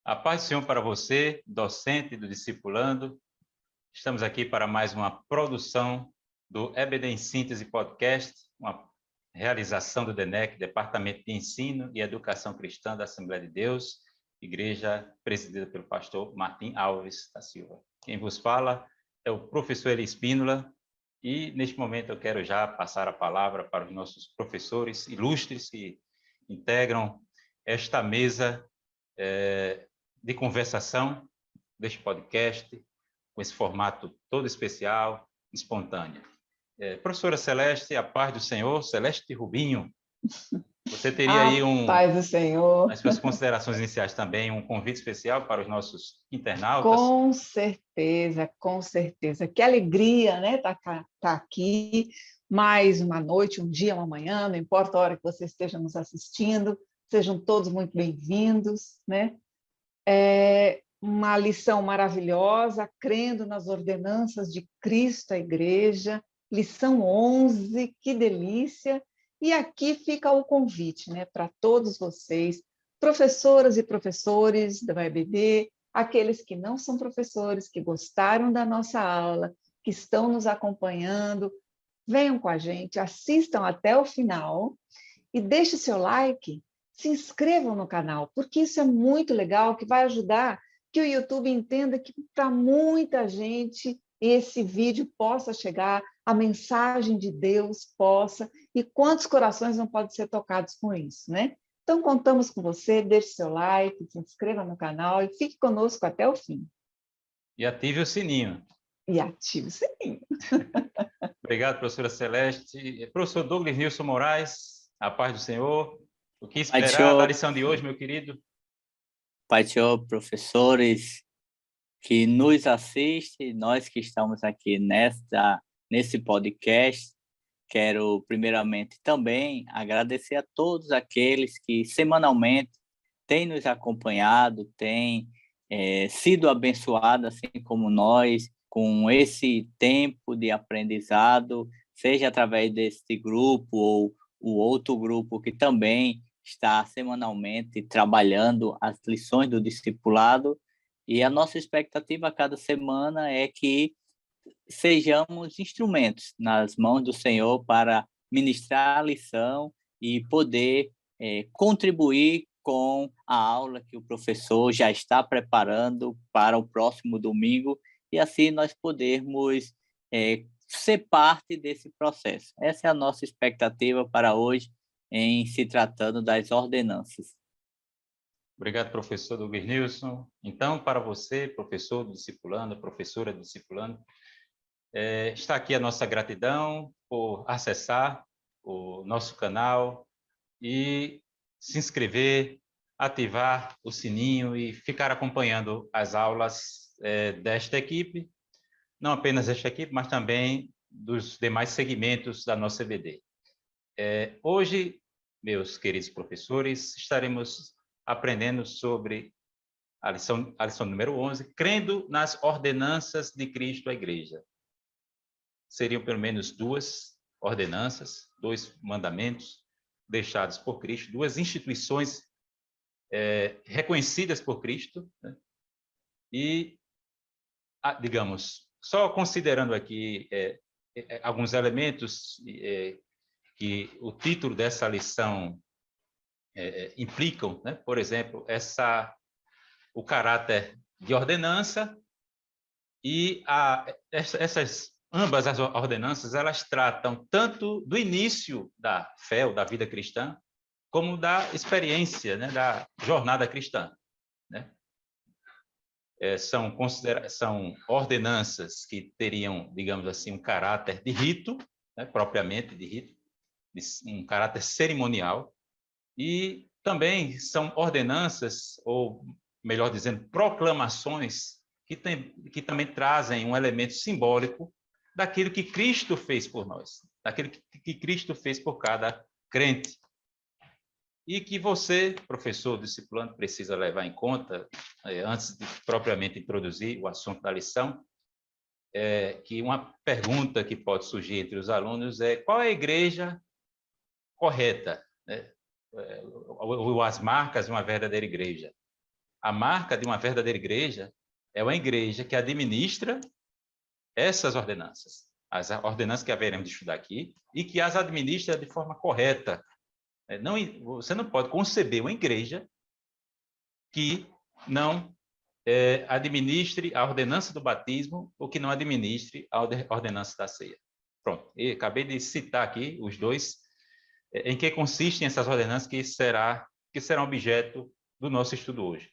A paz do Senhor para você, docente do Discipulando. Estamos aqui para mais uma produção do EBD em Síntese Podcast, uma realização do DENEC, Departamento de Ensino e Educação Cristã da Assembleia de Deus, igreja presidida pelo pastor Martim Alves da Silva. Quem vos fala é o professor Eli Espínola e, neste momento, eu quero já passar a palavra para os nossos professores ilustres que integram esta mesa de conversação deste podcast, com esse formato todo especial, espontâneo. Professora Celeste, a paz do Senhor, Celeste Rubinho, você teria aí paz do Senhor. nas suas considerações iniciais também, um convite especial para os nossos internautas? Com certeza, com certeza. Que alegria, né, tá aqui mais uma noite, um dia, uma manhã, não importa a hora que você esteja nos assistindo, sejam todos muito bem-vindos, né? É uma lição maravilhosa, crendo nas ordenanças de Cristo à Igreja, lição 11, que delícia! E aqui fica o convite, né, para todos vocês, professoras e professores da UEBD, aqueles que não são professores, que gostaram da nossa aula, que estão nos acompanhando, venham com a gente, assistam até o final e deixe seu like, se inscrevam no canal, porque isso é muito legal, que vai ajudar que o YouTube entenda que para muita gente esse vídeo possa chegar, a mensagem de Deus possa, e quantos corações não podem ser tocados com isso, né? Então, contamos com você, deixe seu like, se inscreva no canal e fique conosco até o fim. E ative o sininho. E ative o sininho. Obrigado, professora Celeste. Professor Douglas Nilson Moraes, a paz do Senhor. O que esperar da lição de hoje, meu querido? Pai do Senhor, professores que nos assistem, nós que estamos aqui nesse podcast, quero primeiramente também agradecer a todos aqueles que semanalmente têm nos acompanhado, têm sido abençoados, assim como nós, com esse tempo de aprendizado, seja através deste grupo ou o outro grupo que também está semanalmente trabalhando as lições do discipulado, e a nossa expectativa a cada semana é que sejamos instrumentos nas mãos do Senhor para ministrar a lição e poder contribuir com a aula que o professor já está preparando para o próximo domingo, e assim nós podermos ser parte desse processo. Essa é a nossa expectativa para hoje, em se tratando das ordenanças. Obrigado, professor Douglas Nilson. Então, para você, professor do Discipulando, professora do Discipulando, está aqui a nossa gratidão por acessar o nosso canal e se inscrever, ativar o sininho e ficar acompanhando as aulas desta equipe, não apenas desta equipe, mas também dos demais segmentos da nossa EBD. Hoje, meus queridos professores, estaremos aprendendo sobre a lição número 11, crendo nas ordenanças de Cristo à Igreja. Seriam pelo menos duas ordenanças, dois mandamentos deixados por Cristo, duas instituições reconhecidas por Cristo, né? E, digamos, só considerando aqui alguns elementos que o título dessa lição implicam, né? Por exemplo, o caráter de ordenança e ambas as ordenanças, elas tratam tanto do início da fé ou da vida cristã, como da experiência, né, da jornada cristã, né? São ordenanças que teriam, digamos assim, um caráter de rito, né, propriamente de rito, um caráter cerimonial, e também são ordenanças, ou melhor dizendo, proclamações, que também trazem um elemento simbólico daquilo que Cristo fez por nós, daquilo que Cristo fez por cada crente. E que você, professor discipulando, precisa levar em conta, antes de propriamente introduzir o assunto da lição, que uma pergunta que pode surgir entre os alunos é: qual é a igreja correta, né? Ou as marcas de uma verdadeira igreja? A marca de uma verdadeira igreja é uma igreja que administra essas ordenanças, as ordenanças que haveremos de estudar aqui, e que as administra de forma correta. Não, você não pode conceber uma igreja que não administre a ordenança do batismo ou que não administre a ordenança da ceia. Pronto, e acabei de citar aqui os dois, em que consistem essas ordenanças que serão objeto do nosso estudo hoje.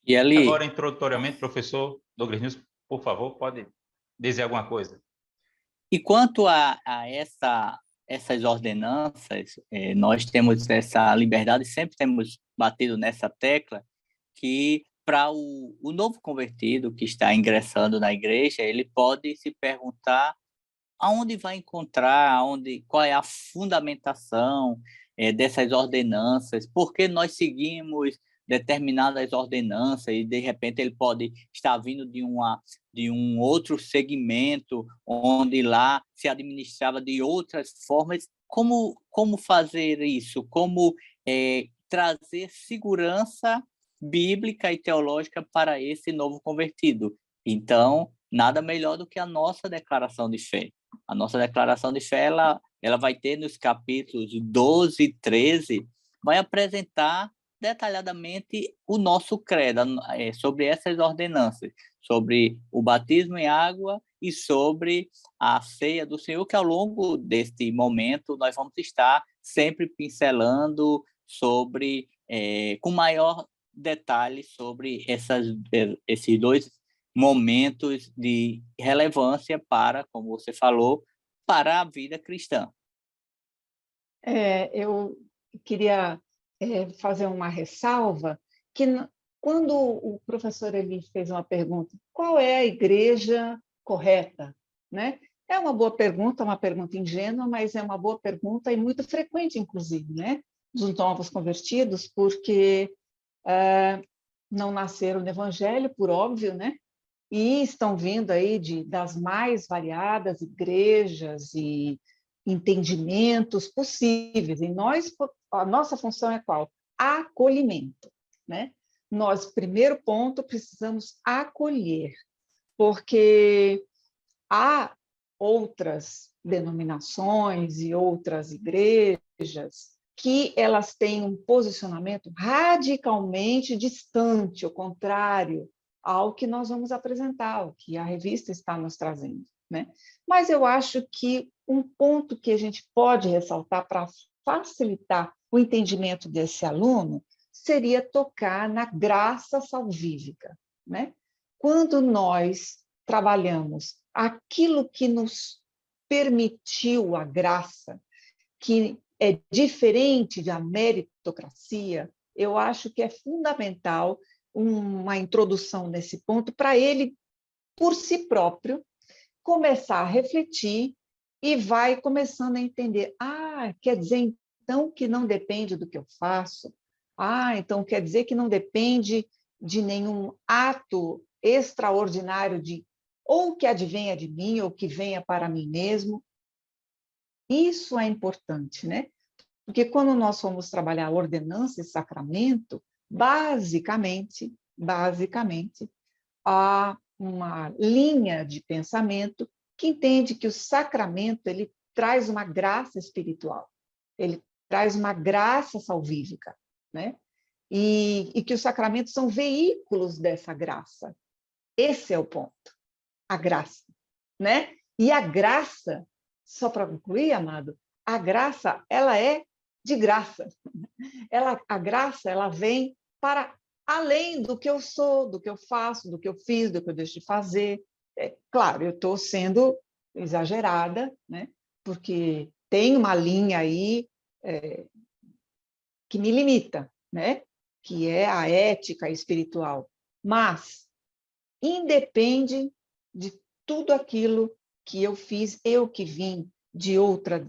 E ali, agora, introdutoriamente, professor Douglas News, por favor, pode dizer alguma coisa. E quanto a essas ordenanças, nós temos essa liberdade, sempre temos batido nessa tecla, que para o novo convertido que está ingressando na igreja, ele pode se perguntar aonde vai encontrar, qual é a fundamentação dessas ordenanças, por que nós seguimos determinadas ordenanças e, de repente, ele pode estar vindo de um outro segmento, onde lá se administrava de outras formas. Como fazer isso? Como trazer segurança bíblica e teológica para esse novo convertido? Então, nada melhor do que a nossa declaração de fé. A nossa declaração de fé, ela vai ter nos capítulos 12 e 13, vai apresentar detalhadamente o nosso credo sobre essas ordenanças, sobre o batismo em água e sobre a ceia do Senhor, que ao longo deste momento nós vamos estar sempre pincelando sobre, com maior detalhe, sobre esses dois momentos de relevância para, como você falou, para a vida cristã. Eu queria fazer uma ressalva que quando o professor ele fez uma pergunta, qual é a igreja correta, né? É uma boa pergunta, uma pergunta ingênua, mas é uma boa pergunta e muito frequente, inclusive, né? Dos novos convertidos, porque não nasceram no Evangelho, por óbvio, né? E estão vindo aí das mais variadas igrejas e entendimentos possíveis. E a nossa função é qual? Acolhimento, né? Nós, primeiro ponto, precisamos acolher, porque há outras denominações e outras igrejas que elas têm um posicionamento radicalmente distante, ao contrário ao que nós vamos apresentar, o que a revista está nos trazendo, né? Mas eu acho que um ponto que a gente pode ressaltar para facilitar o entendimento desse aluno seria tocar na graça salvífica, né? Quando nós trabalhamos aquilo que nos permitiu a graça, que é diferente da meritocracia, eu acho que é fundamental uma introdução nesse ponto para ele, por si próprio, começar a refletir e vai começando a entender, quer dizer, então, que não depende do que eu faço? Então, quer dizer que não depende de nenhum ato extraordinário ou que advenha de mim, ou que venha para mim mesmo. Isso é importante, né? Porque quando nós formos trabalhar ordenança e sacramento, basicamente, há uma linha de pensamento que entende que o sacramento ele traz uma graça espiritual, ele traz uma graça salvífica, né? E que os sacramentos são veículos dessa graça. Esse é o ponto, a graça, né? E a graça, só para concluir, amado, a graça, ela é de graça. A graça, ela vem para além do que eu sou, do que eu faço, do que eu fiz, do que eu deixo de fazer. Claro, eu estou sendo exagerada, né? Porque tem uma linha aí que me limita, né? Que é a ética espiritual. Mas independe de tudo aquilo que eu fiz, eu que vim de outra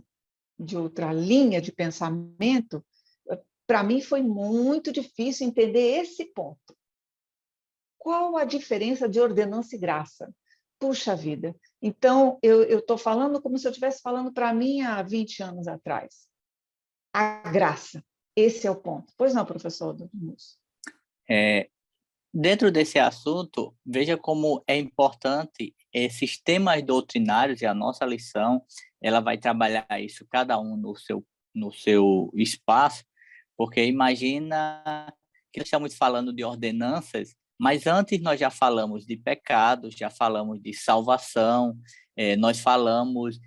linha de pensamento, para mim foi muito difícil entender esse ponto. Qual a diferença de ordenança e graça? Puxa vida! Então, eu estou falando como se eu estivesse falando para mim há 20 anos atrás. A graça, esse é o ponto. Pois não, professor Douglas? dentro desse assunto, veja como é importante esses temas doutrinários, e a nossa lição, ela vai trabalhar isso, cada um no seu espaço, porque imagina que nós estamos falando de ordenanças, mas antes nós já falamos de pecados, já falamos de salvação, nós falamos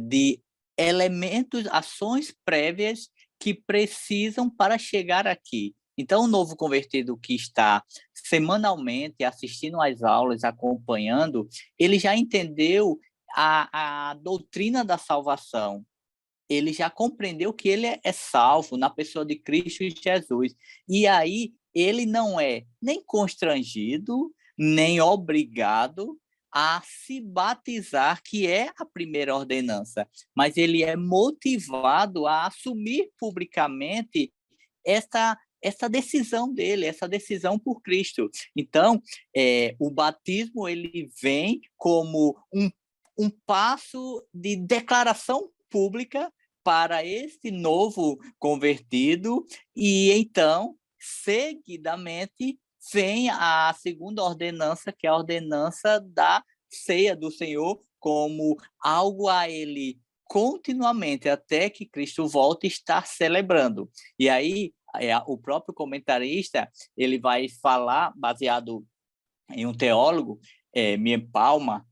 de elementos, ações prévias que precisam para chegar aqui. Então, o novo convertido que está semanalmente assistindo às aulas, acompanhando, ele já entendeu a doutrina da salvação. Ele já compreendeu que ele é salvo na pessoa de Cristo Jesus. E aí, ele não é nem constrangido, nem obrigado a se batizar, que é a primeira ordenança, mas ele é motivado a assumir publicamente essa decisão dele, essa decisão por Cristo. Então, o batismo ele vem como um passo de declaração pública para esse novo convertido, e então, seguidamente, vem a segunda ordenança, que é a ordenança da ceia do Senhor, como algo a ele continuamente, até que Cristo volte, estar celebrando. E aí, o próprio comentarista ele vai falar, baseado em um teólogo, Mie Palma,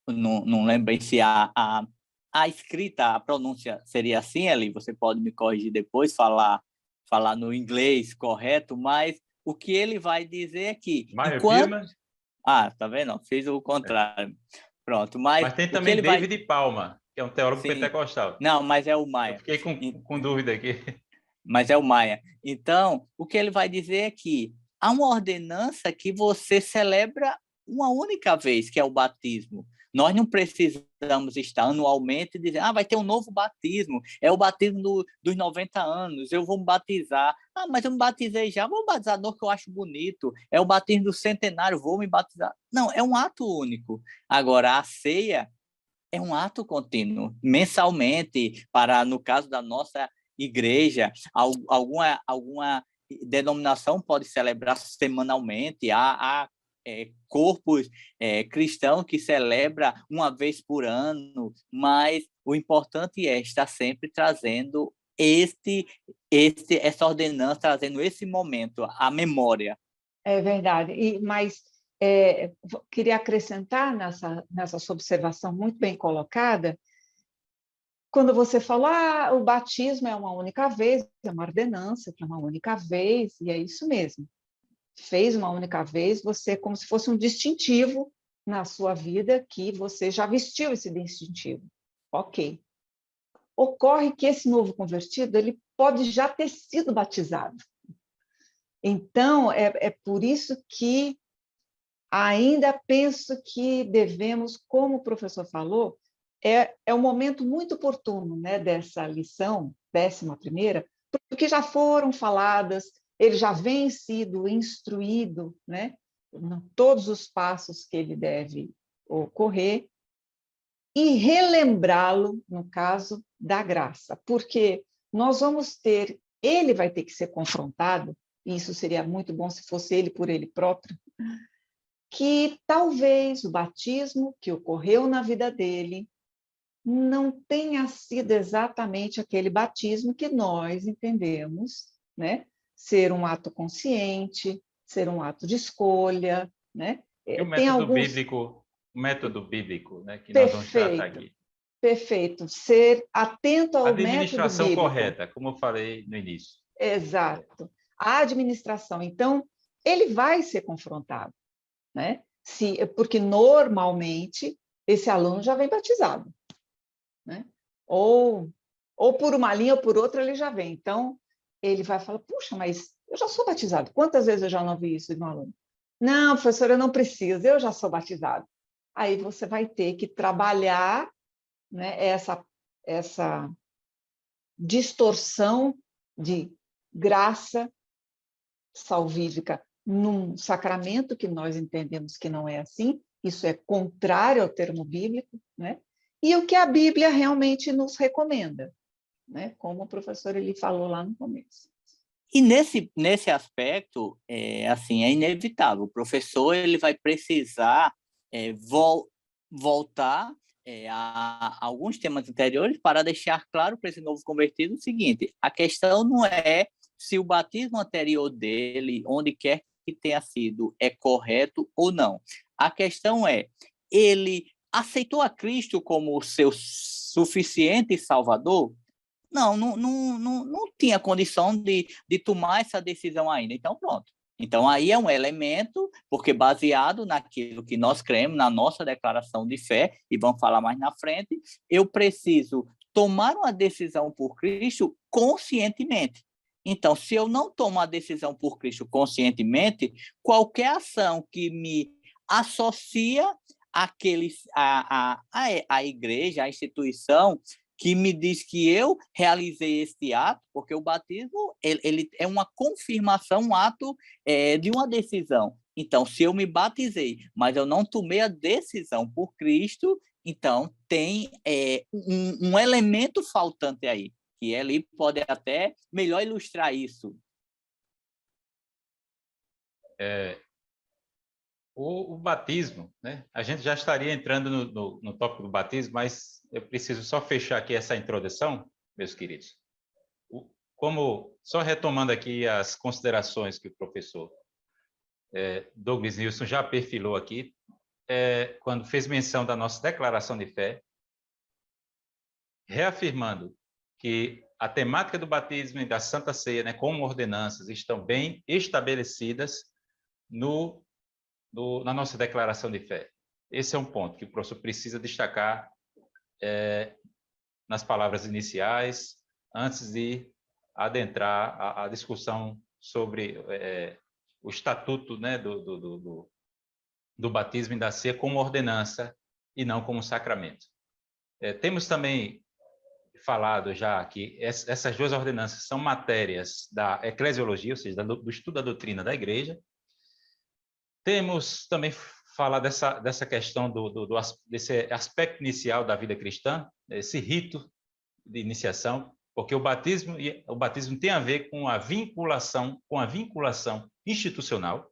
não lembro se a escrita, a pronúncia seria assim, ali, você pode me corrigir depois, falar no inglês correto, mas o que ele vai dizer é que... tá vendo? Fiz o contrário. Pronto, mas tem também David Palma, que é um teólogo pentecostal. Não, mas é o Maia. Eu fiquei com dúvida aqui. Mas é o Maia. Então, o que ele vai dizer é que há uma ordenança que você celebra uma única vez, que é o batismo. Nós não precisamos estar anualmente dizendo, vai ter um novo batismo, é o batismo dos 90 anos, eu vou me batizar. Mas eu me batizei já, vou me batizar novo, que eu acho bonito. É o batismo do centenário, vou me batizar. Não, é um ato único. Agora, a ceia é um ato contínuo, mensalmente, no caso da nossa igreja, alguma denominação pode celebrar semanalmente, há corpos cristãos que celebram uma vez por ano, mas o importante é estar sempre trazendo essa ordenança, trazendo esse momento, a memória. É verdade, mas queria acrescentar nessa sua observação muito bem colocada, quando você fala, o batismo é uma única vez, é uma ordenança, que é uma única vez, e é isso mesmo. Fez uma única vez, você como se fosse um distintivo na sua vida, que você já vestiu esse distintivo. Ok. Ocorre que esse novo convertido, ele pode já ter sido batizado. Então, é por isso que ainda penso que devemos, como o professor falou, é um momento muito oportuno, né, dessa lição, 11ª, porque já foram faladas, ele já vem sido instruído, né, em todos os passos que ele deve ocorrer, e relembrá-lo, no caso da graça, porque nós vamos ter, ele vai ter que ser confrontado, e isso seria muito bom se fosse ele por ele próprio, que talvez o batismo que ocorreu na vida dele não tenha sido exatamente aquele batismo que nós entendemos, né? Ser um ato consciente, ser um ato de escolha, né? E o método bíblico, né, que nós vamos tratar aqui. Perfeito. Ser atento ao método bíblico. Administração correta, como eu falei no início. Exato. A administração. Então, ele vai ser confrontado, né? Porque normalmente esse aluno já vem batizado, né? Ou por uma linha ou por outra ele já vem. Então, ele vai falar, puxa, mas eu já sou batizado. Quantas vezes eu já não ouvi isso de um aluno? Não, professora, eu não preciso, eu já sou batizado. Aí você vai ter que trabalhar, né, essa distorção de graça salvífica num sacramento que nós entendemos que não é assim, isso é contrário ao termo bíblico, né? E o que a Bíblia realmente nos recomenda, né? Como o professor ele falou lá no começo. E nesse aspecto, assim, é inevitável. O professor ele vai precisar voltar a alguns temas anteriores para deixar claro para esse novo convertido o seguinte: a questão não é se o batismo anterior dele, onde quer que tenha sido, é correto ou não. A questão é, ele aceitou a Cristo como o seu suficiente Salvador? Não tinha condição de tomar essa decisão ainda. Então, pronto. Então, aí é um elemento, porque baseado naquilo que nós cremos, na nossa declaração de fé, e vamos falar mais na frente, eu preciso tomar uma decisão por Cristo conscientemente. Então, se eu não tomo a decisão por Cristo conscientemente, qualquer ação que me associa à igreja, à instituição, que me diz que eu realizei esse ato, porque o batismo ele é uma confirmação, um ato de uma decisão. Então, se eu me batizei, mas eu não tomei a decisão por Cristo, então tem um elemento faltante aí, que ele pode até melhor ilustrar isso. O batismo, né? A gente já estaria entrando no tópico do batismo, mas eu preciso só fechar aqui essa introdução, meus queridos. Só retomando aqui as considerações que o professor Douglas Nilson já perfilou aqui, quando fez menção da nossa declaração de fé, reafirmando que a temática do batismo e da Santa Ceia, né, como ordenanças, estão bem estabelecidas na nossa declaração de fé. Esse é um ponto que o professor precisa destacar nas palavras iniciais, antes de adentrar a discussão sobre o estatuto, né, do batismo e da ceia como ordenança e não como sacramento. Temos também falado já que essas duas ordenanças são matérias da eclesiologia, ou seja, do estudo da doutrina da igreja. Temos também falado dessa questão desse aspecto inicial da vida cristã, esse rito de iniciação, porque o batismo tem a ver com a vinculação institucional,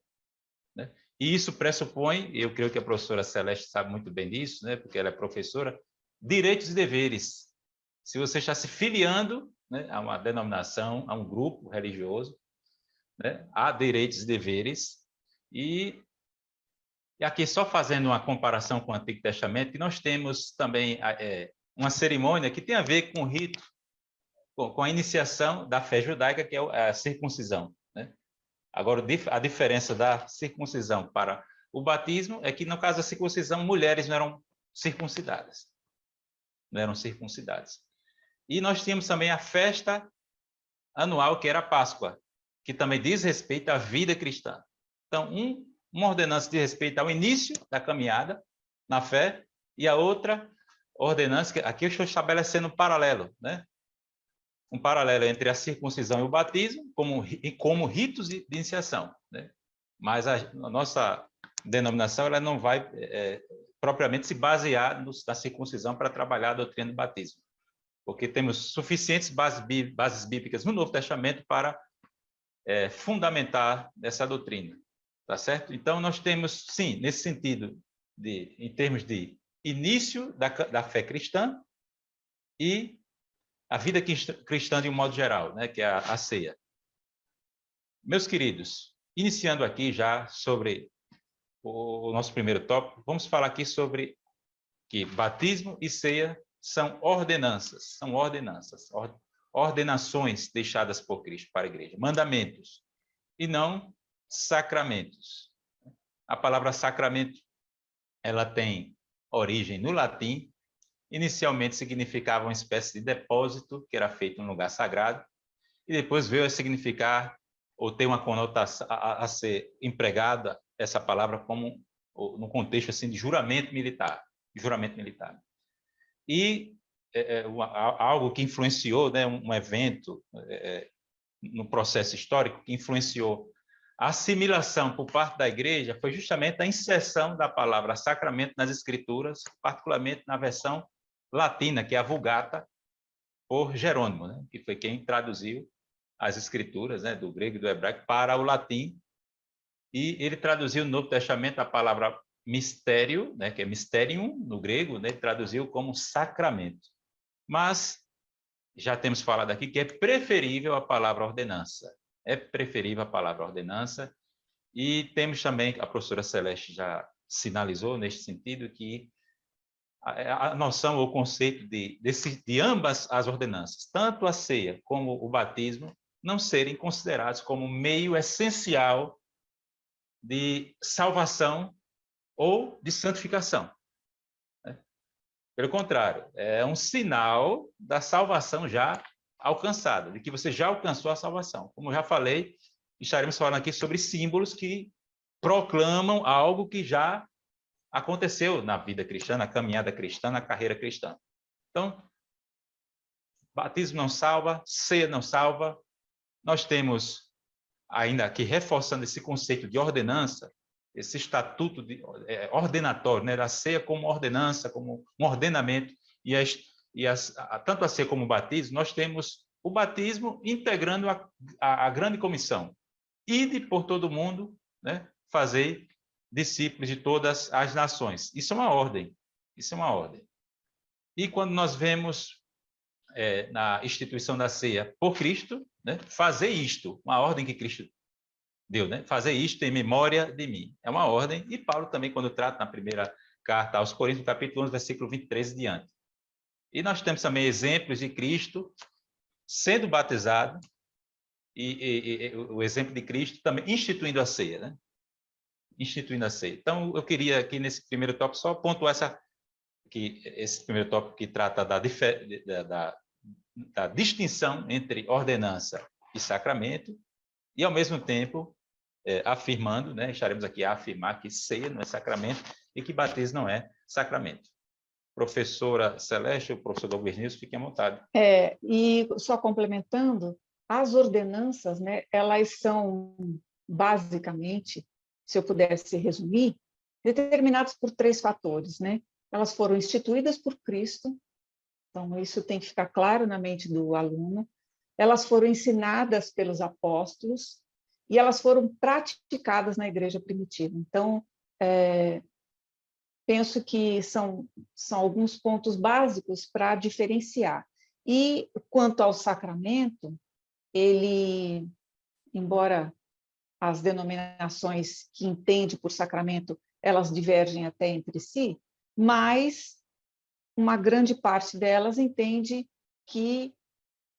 né? E isso pressupõe, eu creio que a professora Celeste sabe muito bem disso, né, porque ela é professora, direitos e deveres. Se você está se filiando, né, a uma denominação, a um grupo religioso, né, há direitos e deveres. E aqui, só fazendo uma comparação com o Antigo Testamento, que nós temos também uma cerimônia que tem a ver com o rito, com a iniciação da fé judaica, que é a circuncisão, né? Agora, a diferença da circuncisão para o batismo é que, no caso da circuncisão, mulheres não eram circuncidadas. Não eram circuncidadas. E nós tínhamos também a festa anual, que era a Páscoa, que também diz respeito à vida cristã. Então, uma ordenança diz respeito ao início da caminhada na fé, e a outra ordenança, aqui eu estou estabelecendo um paralelo, né? Um paralelo entre a circuncisão e o batismo, como ritos de iniciação, né? Mas a nossa denominação ela não vai propriamente se basear na circuncisão para trabalhar a doutrina do batismo, porque temos suficientes bases bíblicas no Novo Testamento para fundamentar essa doutrina, tá certo? Então, nós temos, sim, nesse sentido, em termos de início da fé cristã e a vida cristã de um modo geral, né, que é a ceia. Meus queridos, iniciando aqui já sobre o nosso primeiro tópico, vamos falar aqui sobre que batismo e ceia são ordenanças, ordenações deixadas por Cristo para a igreja, mandamentos, e não sacramentos. A palavra sacramento, ela tem origem no latim, inicialmente significava uma espécie de depósito que era feito em um lugar sagrado, e depois veio a significar, ou ter uma conotação, a ser empregada essa palavra como, no contexto assim, de juramento militar. E algo que influenciou, né, um evento no processo histórico que influenciou a assimilação por parte da igreja foi justamente a inserção da palavra sacramento nas escrituras, particularmente na versão latina, que é a Vulgata, por Jerônimo, né, que foi quem traduziu as escrituras, né, do grego e do hebraico para o latim, e ele traduziu no Novo Testamento a palavra mistério, né, que é mysterium no grego, né, traduziu como sacramento. Mas já temos falado aqui que é preferível a palavra ordenança. É preferível a palavra ordenança. E temos também, a professora Celeste já sinalizou neste sentido, que a noção ou conceito de ambas as ordenanças, tanto a ceia como o batismo, não serem considerados como meio essencial de salvação ou de santificação. Pelo contrário, é um sinal da salvação já alcançada, de que você já alcançou a salvação. Como eu já falei, estaremos falando aqui sobre símbolos que proclamam algo que já aconteceu na vida cristã, na caminhada cristã, na carreira cristã. Então, batismo não salva, ceia não salva. Nós temos, ainda aqui, reforçando esse conceito de ordenança, esse estatuto ordenatório, né, da ceia como ordenança, como um ordenamento, tanto a ceia como o batismo, nós temos o batismo integrando a grande comissão. Ide por todo mundo, né, fazer discípulos de todas as nações. Isso é uma ordem. Isso é uma ordem. E quando nós vemos na instituição da ceia por Cristo, né, fazer isto, uma ordem que Cristo deu, né? Fazer isto em memória de mim. É uma ordem. E Paulo também, quando trata na primeira carta aos Coríntios, capítulo 11, versículo 23 e diante. E nós temos também exemplos de Cristo sendo batizado e o exemplo de Cristo também instituindo a ceia, né? Instituindo a ceia. Então, eu queria aqui nesse primeiro tópico só pontuar esse primeiro tópico que trata da distinção entre ordenança e sacramento, e, ao mesmo tempo, afirmando, né, estaremos aqui a afirmar que ceia não é sacramento e que batismo não é sacramento. Professora Celeste, o professor Douglas Nilson, fiquem à vontade. E só complementando, as ordenanças, né, elas são, basicamente, se eu pudesse resumir, determinadas por 3 fatores, né? Elas foram instituídas por Cristo, então isso tem que ficar claro na mente do aluno. Elas foram ensinadas pelos apóstolos e elas foram praticadas na igreja primitiva. Então, penso que são alguns pontos básicos para diferenciar. E quanto ao sacramento, ele, embora as denominações que entende por sacramento, elas divergem até entre si, mas uma grande parte delas entende que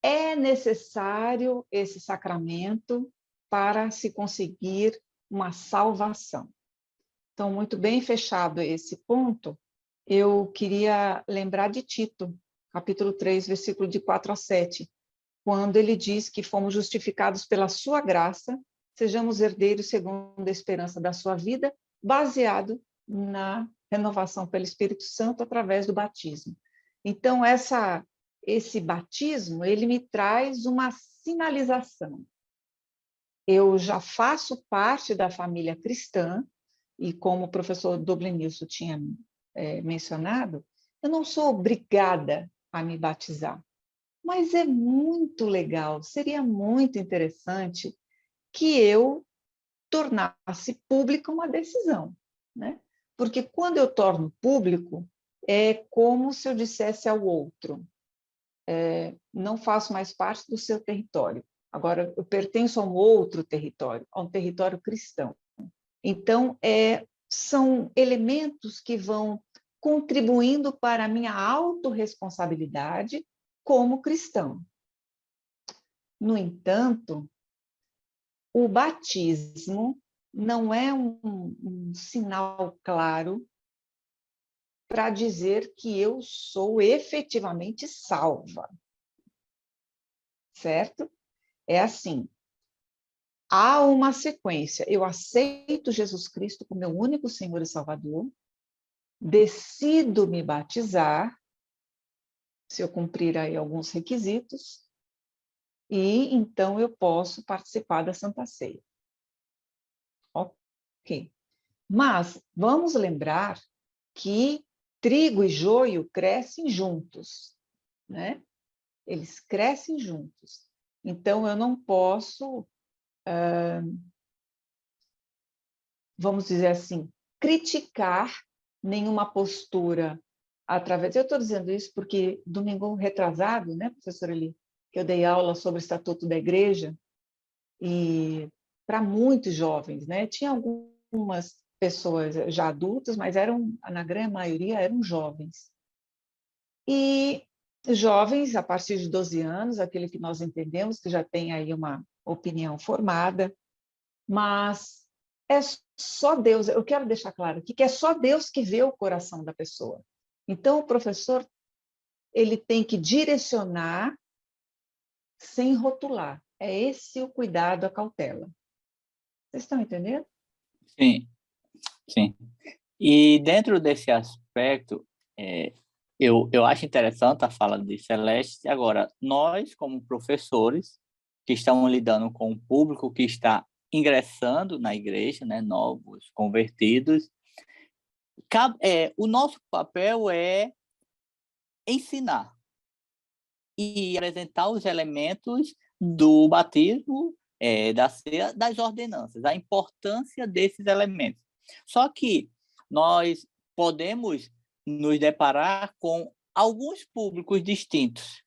é necessário esse sacramento para se conseguir uma salvação. Então, muito bem fechado esse ponto, eu queria lembrar de Tito, capítulo 3, versículo de 4 a 7, quando ele diz que fomos justificados pela sua graça, sejamos herdeiros segundo a esperança da sua vida, baseado na renovação pelo Espírito Santo através do batismo. Então, esse batismo, ele me traz uma sinalização. Eu já faço parte da família cristã, e como o professor Douglas Nilson tinha mencionado, eu não sou obrigada a me batizar, mas é muito legal, seria muito interessante que eu tornasse pública uma decisão, né? Porque quando eu torno público, é como se eu dissesse ao outro, não faço mais parte do seu território, agora eu pertenço a um outro território, a um território cristão. Então, são elementos que vão contribuindo para a minha autorresponsabilidade como cristão. No entanto, o batismo não é um sinal claro para dizer que eu sou efetivamente salva. Certo? É assim. Há uma sequência. Eu aceito Jesus Cristo como meu único Senhor e Salvador, decido me batizar, se eu cumprir aí alguns requisitos, e então eu posso participar da Santa Ceia. Ok. Mas vamos lembrar que trigo e joio crescem juntos, né? Eles crescem juntos. Então, eu não posso, vamos dizer assim, criticar nenhuma postura através... Eu estou dizendo isso porque domingo retrasado, né, professora Eli, que eu dei aula sobre o Estatuto da Igreja, e para muitos jovens, né? Tinha algumas pessoas já adultas, mas na grande maioria eram jovens. E jovens, a partir de 12 anos, aquele que nós entendemos que já tem aí uma opinião formada, mas é só Deus, eu quero deixar claro aqui que é só Deus que vê o coração da pessoa. Então, o professor, ele tem que direcionar sem rotular. É esse o cuidado, a cautela. Vocês estão entendendo? Sim, sim. E dentro desse aspecto, eu acho interessante a fala de Celeste. Agora, nós, como professores, que estamos lidando com um público que está ingressando na igreja, né, novos convertidos, o nosso papel é ensinar e apresentar os elementos do batismo, da ceia, das ordenanças, a importância desses elementos. Só que nós podemos nos deparar com alguns públicos distintos.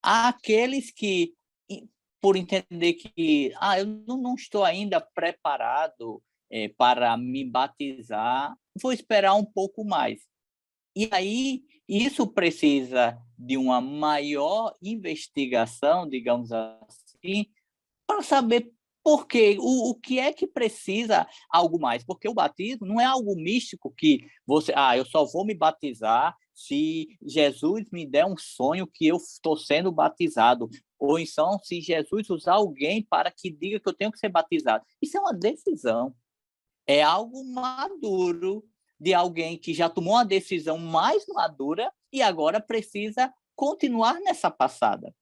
Há aqueles que, por entender que eu não estou ainda preparado para me batizar, vou esperar um pouco mais. E aí, isso precisa de uma maior investigação, digamos assim, para saber por quê, o que é que precisa algo mais. Porque o batismo não é algo místico que eu só vou me batizar se Jesus me der um sonho que eu estou sendo batizado. Ou então, se Jesus usar alguém para que diga que eu tenho que ser batizado. Isso é uma decisão. É algo maduro de alguém que já tomou uma decisão mais madura e agora precisa continuar nessa passada.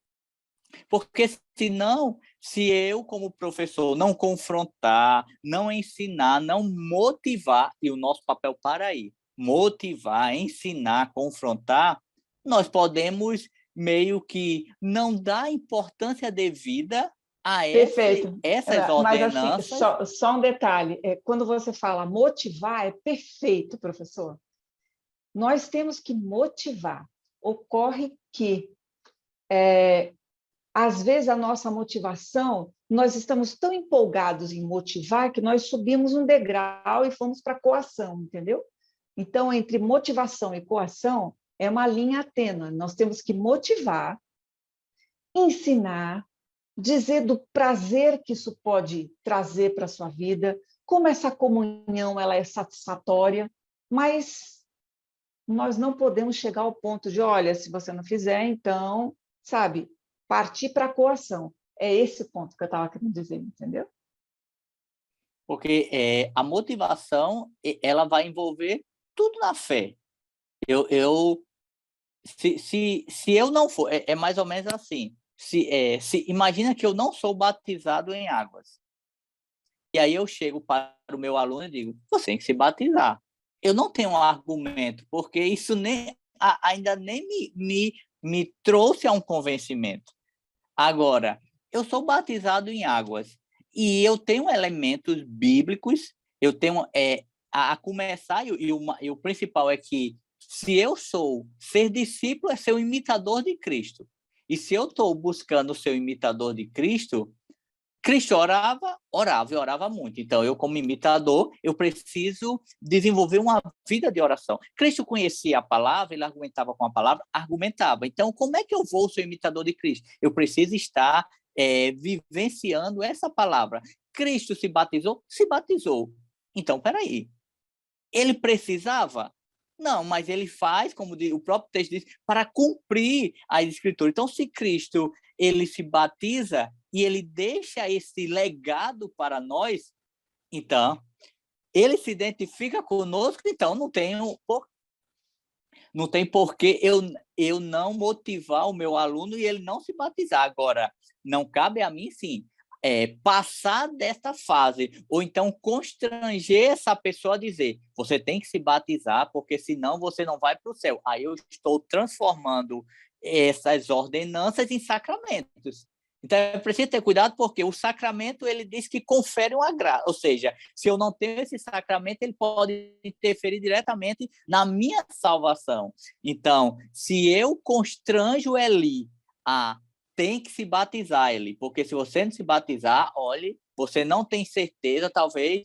Porque senão, se eu, como professor, não confrontar, não ensinar, não motivar, e o nosso papel para aí, motivar, ensinar, confrontar, nós podemos meio que não dar importância devida a Perfeito. essas Mas, assim, ordenanças. só um detalhe. Quando você fala motivar, é perfeito, professor. Nós temos que motivar. Ocorre que, às vezes, a nossa motivação, nós estamos tão empolgados em motivar que nós subimos um degrau e fomos para a coação, entendeu? Então, entre motivação e coação, é uma linha tênue. Nós temos que motivar, ensinar, dizer do prazer que isso pode trazer para a sua vida, como essa comunhão ela é satisfatória, mas nós não podemos chegar ao ponto de, olha, se você não fizer, então, sabe, partir para a coação. É esse ponto que eu estava querendo dizer, entendeu? Porque a motivação ela vai envolver tudo na fé. Se eu não for, é mais ou menos assim. Imagina que eu não sou batizado em águas. E aí eu chego para o meu aluno e digo, você tem que se batizar. Eu não tenho um argumento, porque isso ainda nem me trouxe a um convencimento. Agora, eu sou batizado em águas e eu tenho elementos bíblicos, eu tenho a começar, e o principal é que se eu ser discípulo é ser um imitador de Cristo. E se eu estou buscando ser um imitador de Cristo, Cristo orava e orava muito. Então, eu, como imitador, eu preciso desenvolver uma vida de oração. Cristo conhecia a palavra, ele argumentava com a palavra, argumentava. Então, como é que eu vou ser imitador de Cristo? Eu preciso estar vivenciando essa palavra. Cristo se batizou? Se batizou. Então, peraí. Ele precisava? Não, mas ele faz, como o próprio texto diz, para cumprir as Escrituras. Então, se Cristo ele se batiza e ele deixa esse legado para nós, então, ele se identifica conosco, então não tem por que eu não motivar o meu aluno e ele não se batizar. Agora, não cabe a mim, sim, passar dessa fase, ou então constranger essa pessoa a dizer, você tem que se batizar, porque senão você não vai para o céu. Aí eu estou transformando essas ordenanças em sacramentos. Então, é preciso ter cuidado porque o sacramento, ele diz que confere uma graça. Ou seja, se eu não tenho esse sacramento, ele pode interferir diretamente na minha salvação. Então, se eu constranjo Eli tem que se batizar, Eli, porque se você não se batizar, olhe, você não tem certeza, talvez,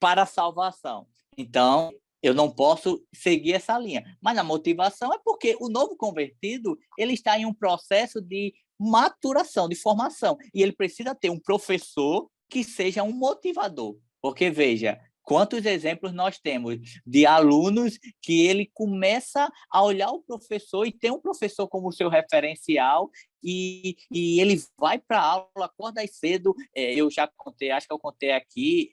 para a salvação. Então, eu não posso seguir essa linha. Mas a motivação é porque o novo convertido, ele está em um processo de maturação, de formação. E ele precisa ter um professor que seja um motivador. Porque, veja, quantos exemplos nós temos de alunos que ele começa a olhar o professor e tem um professor como seu referencial e ele vai para a aula, acorda cedo. Eu já contei, acho que eu contei aqui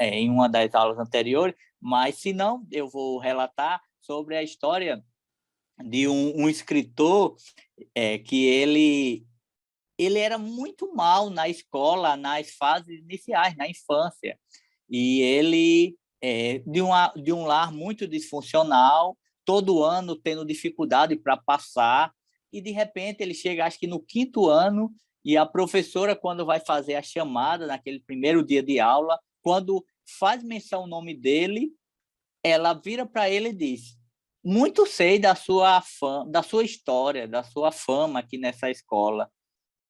em uma das aulas anteriores, mas se não, eu vou relatar sobre a história de um escritor que ele era muito mal na escola, nas fases iniciais, na infância. E ele, de um lar muito disfuncional, todo ano tendo dificuldade para passar, e de repente ele chega, acho que no 5º ano, e a professora, quando vai fazer a chamada, naquele primeiro dia de aula, quando faz menção ao nome dele, ela vira para ele e diz: muito sei da sua história, da sua fama aqui nessa escola,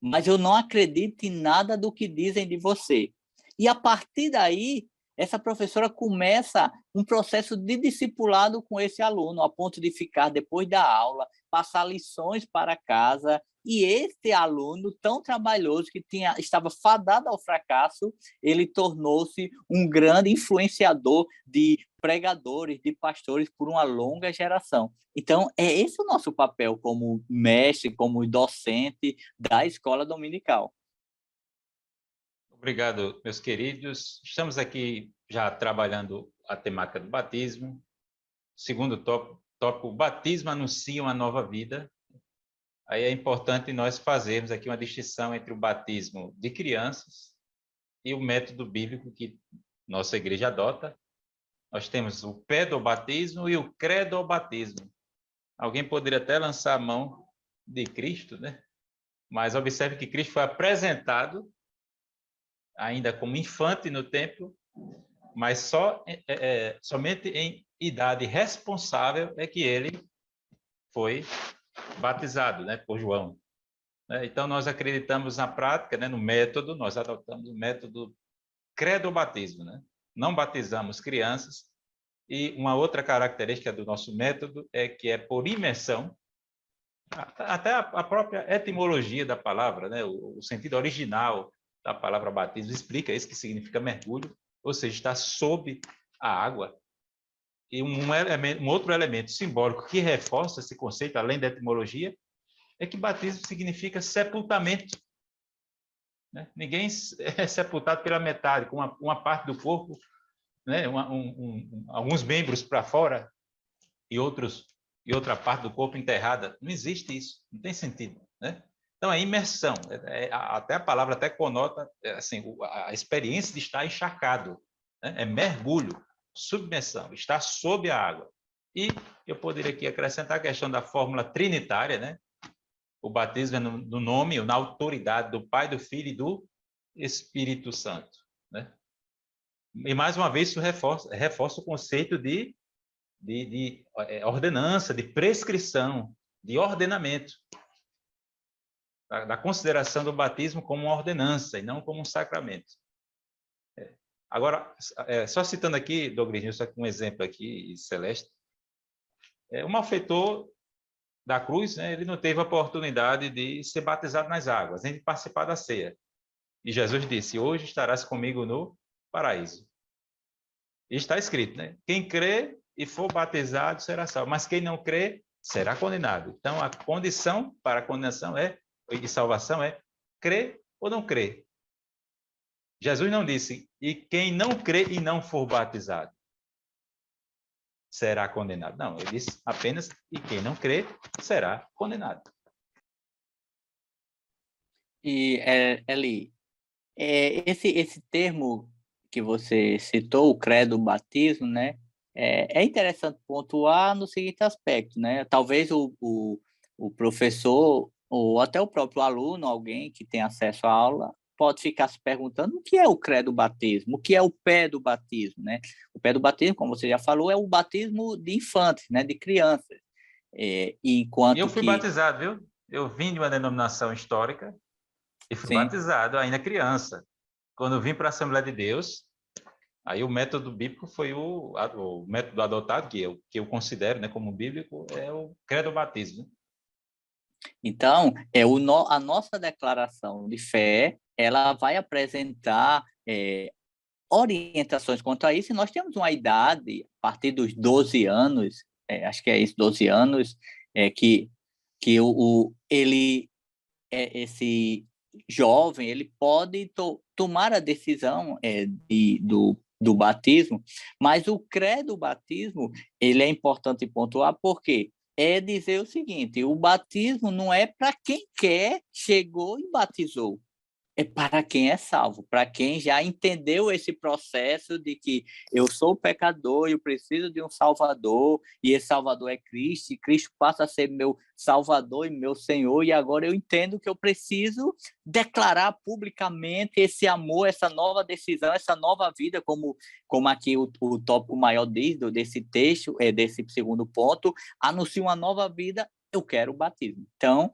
mas eu não acredito em nada do que dizem de você. E a partir daí, essa professora começa um processo de discipulado com esse aluno, a ponto de ficar, depois da aula, passar lições para casa. E esse aluno tão trabalhoso, que estava fadado ao fracasso, ele tornou-se um grande influenciador de pregadores, de pastores por uma longa geração. Então, é esse o nosso papel como mestre, como docente da escola dominical. Obrigado, meus queridos. Estamos aqui já trabalhando a temática do batismo. Segundo tópico, o batismo anuncia uma nova vida. Aí é importante nós fazermos aqui uma distinção entre o batismo de crianças e o método bíblico que nossa igreja adota. Nós temos o pedobatismo e o credobatismo. Alguém poderia até lançar a mão de Cristo, né? Mas observe que Cristo foi apresentado ainda como infante no templo, mas somente em idade responsável é que ele foi batizado, né, por João. Então, nós acreditamos na prática, né, no método, nós adotamos o método credobatismo, né? Não batizamos crianças. E uma outra característica do nosso método é que é por imersão. Até a própria etimologia da palavra, né, o sentido original da palavra batismo explica isso, que significa mergulho, ou seja, está sob a água. E um outro elemento simbólico que reforça esse conceito, além da etimologia, é que batismo significa sepultamento. Né? Ninguém é sepultado pela metade, com uma parte do corpo, né? Alguns membros para fora e outra parte do corpo enterrada. Não existe isso, não tem sentido. Né? Então, a imersão, até a palavra até conota assim, a experiência de estar encharcado. Né? É mergulho, submersão, estar sob a água. E eu poderia aqui acrescentar a questão da fórmula trinitária, né? O batismo é no nome, na autoridade do Pai, do Filho e do Espírito Santo. Né? E, mais uma vez, isso reforça o conceito de ordenança, de prescrição, de ordenamento, da consideração do batismo como uma ordenança e não como um sacramento. Agora, só citando aqui, Douglas, só um exemplo aqui, Celeste, o malfeitor da cruz, né, ele não teve a oportunidade de ser batizado nas águas, nem de participar da ceia. E Jesus disse: hoje estarás comigo no paraíso. E está escrito, né? Quem crê e for batizado será salvo, mas quem não crê será condenado. Então, a condição para a condenação e salvação é crer ou não crer. Jesus não disse: e quem não crê e não for batizado será condenado. Não, ele disse apenas: e quem não crê será condenado. E, Eli, esse termo que você citou, o credo batismo, né? É interessante pontuar no seguinte aspecto, né? Talvez o professor ou até o próprio aluno, alguém que tem acesso à aula, pode ficar se perguntando o que é o credo batismo, o que é o pé do batismo, né? O pé do batismo, como você já falou, é o batismo de infantes, né? De crianças. E eu Enquanto fui que, batizado, viu? Eu vim de uma denominação histórica e fui sim, batizado ainda criança. Quando eu vim para a Assembleia de Deus, aí o método bíblico foi o método adotado, que eu considero, né, como bíblico, é o credo batismo. então, a nossa declaração de fé, ela vai apresentar orientações quanto a isso, e nós temos uma idade, a partir dos 12 anos, acho que é isso, 12 anos, que esse jovem ele pode tomar a decisão do batismo, mas o credo batismo ele é importante pontuar porque é dizer o seguinte: o batismo não é para quem quer, chegou e batizou. É para quem é salvo, para quem já entendeu esse processo de que eu sou pecador e eu preciso de um Salvador, e esse Salvador é Cristo, e Cristo passa a ser meu Salvador e meu Senhor, e agora eu entendo que eu preciso declarar publicamente esse amor, essa nova decisão, essa nova vida, como aqui o tópico maior diz, desse texto, desse segundo ponto, anuncia uma nova vida, eu quero o batismo. Então,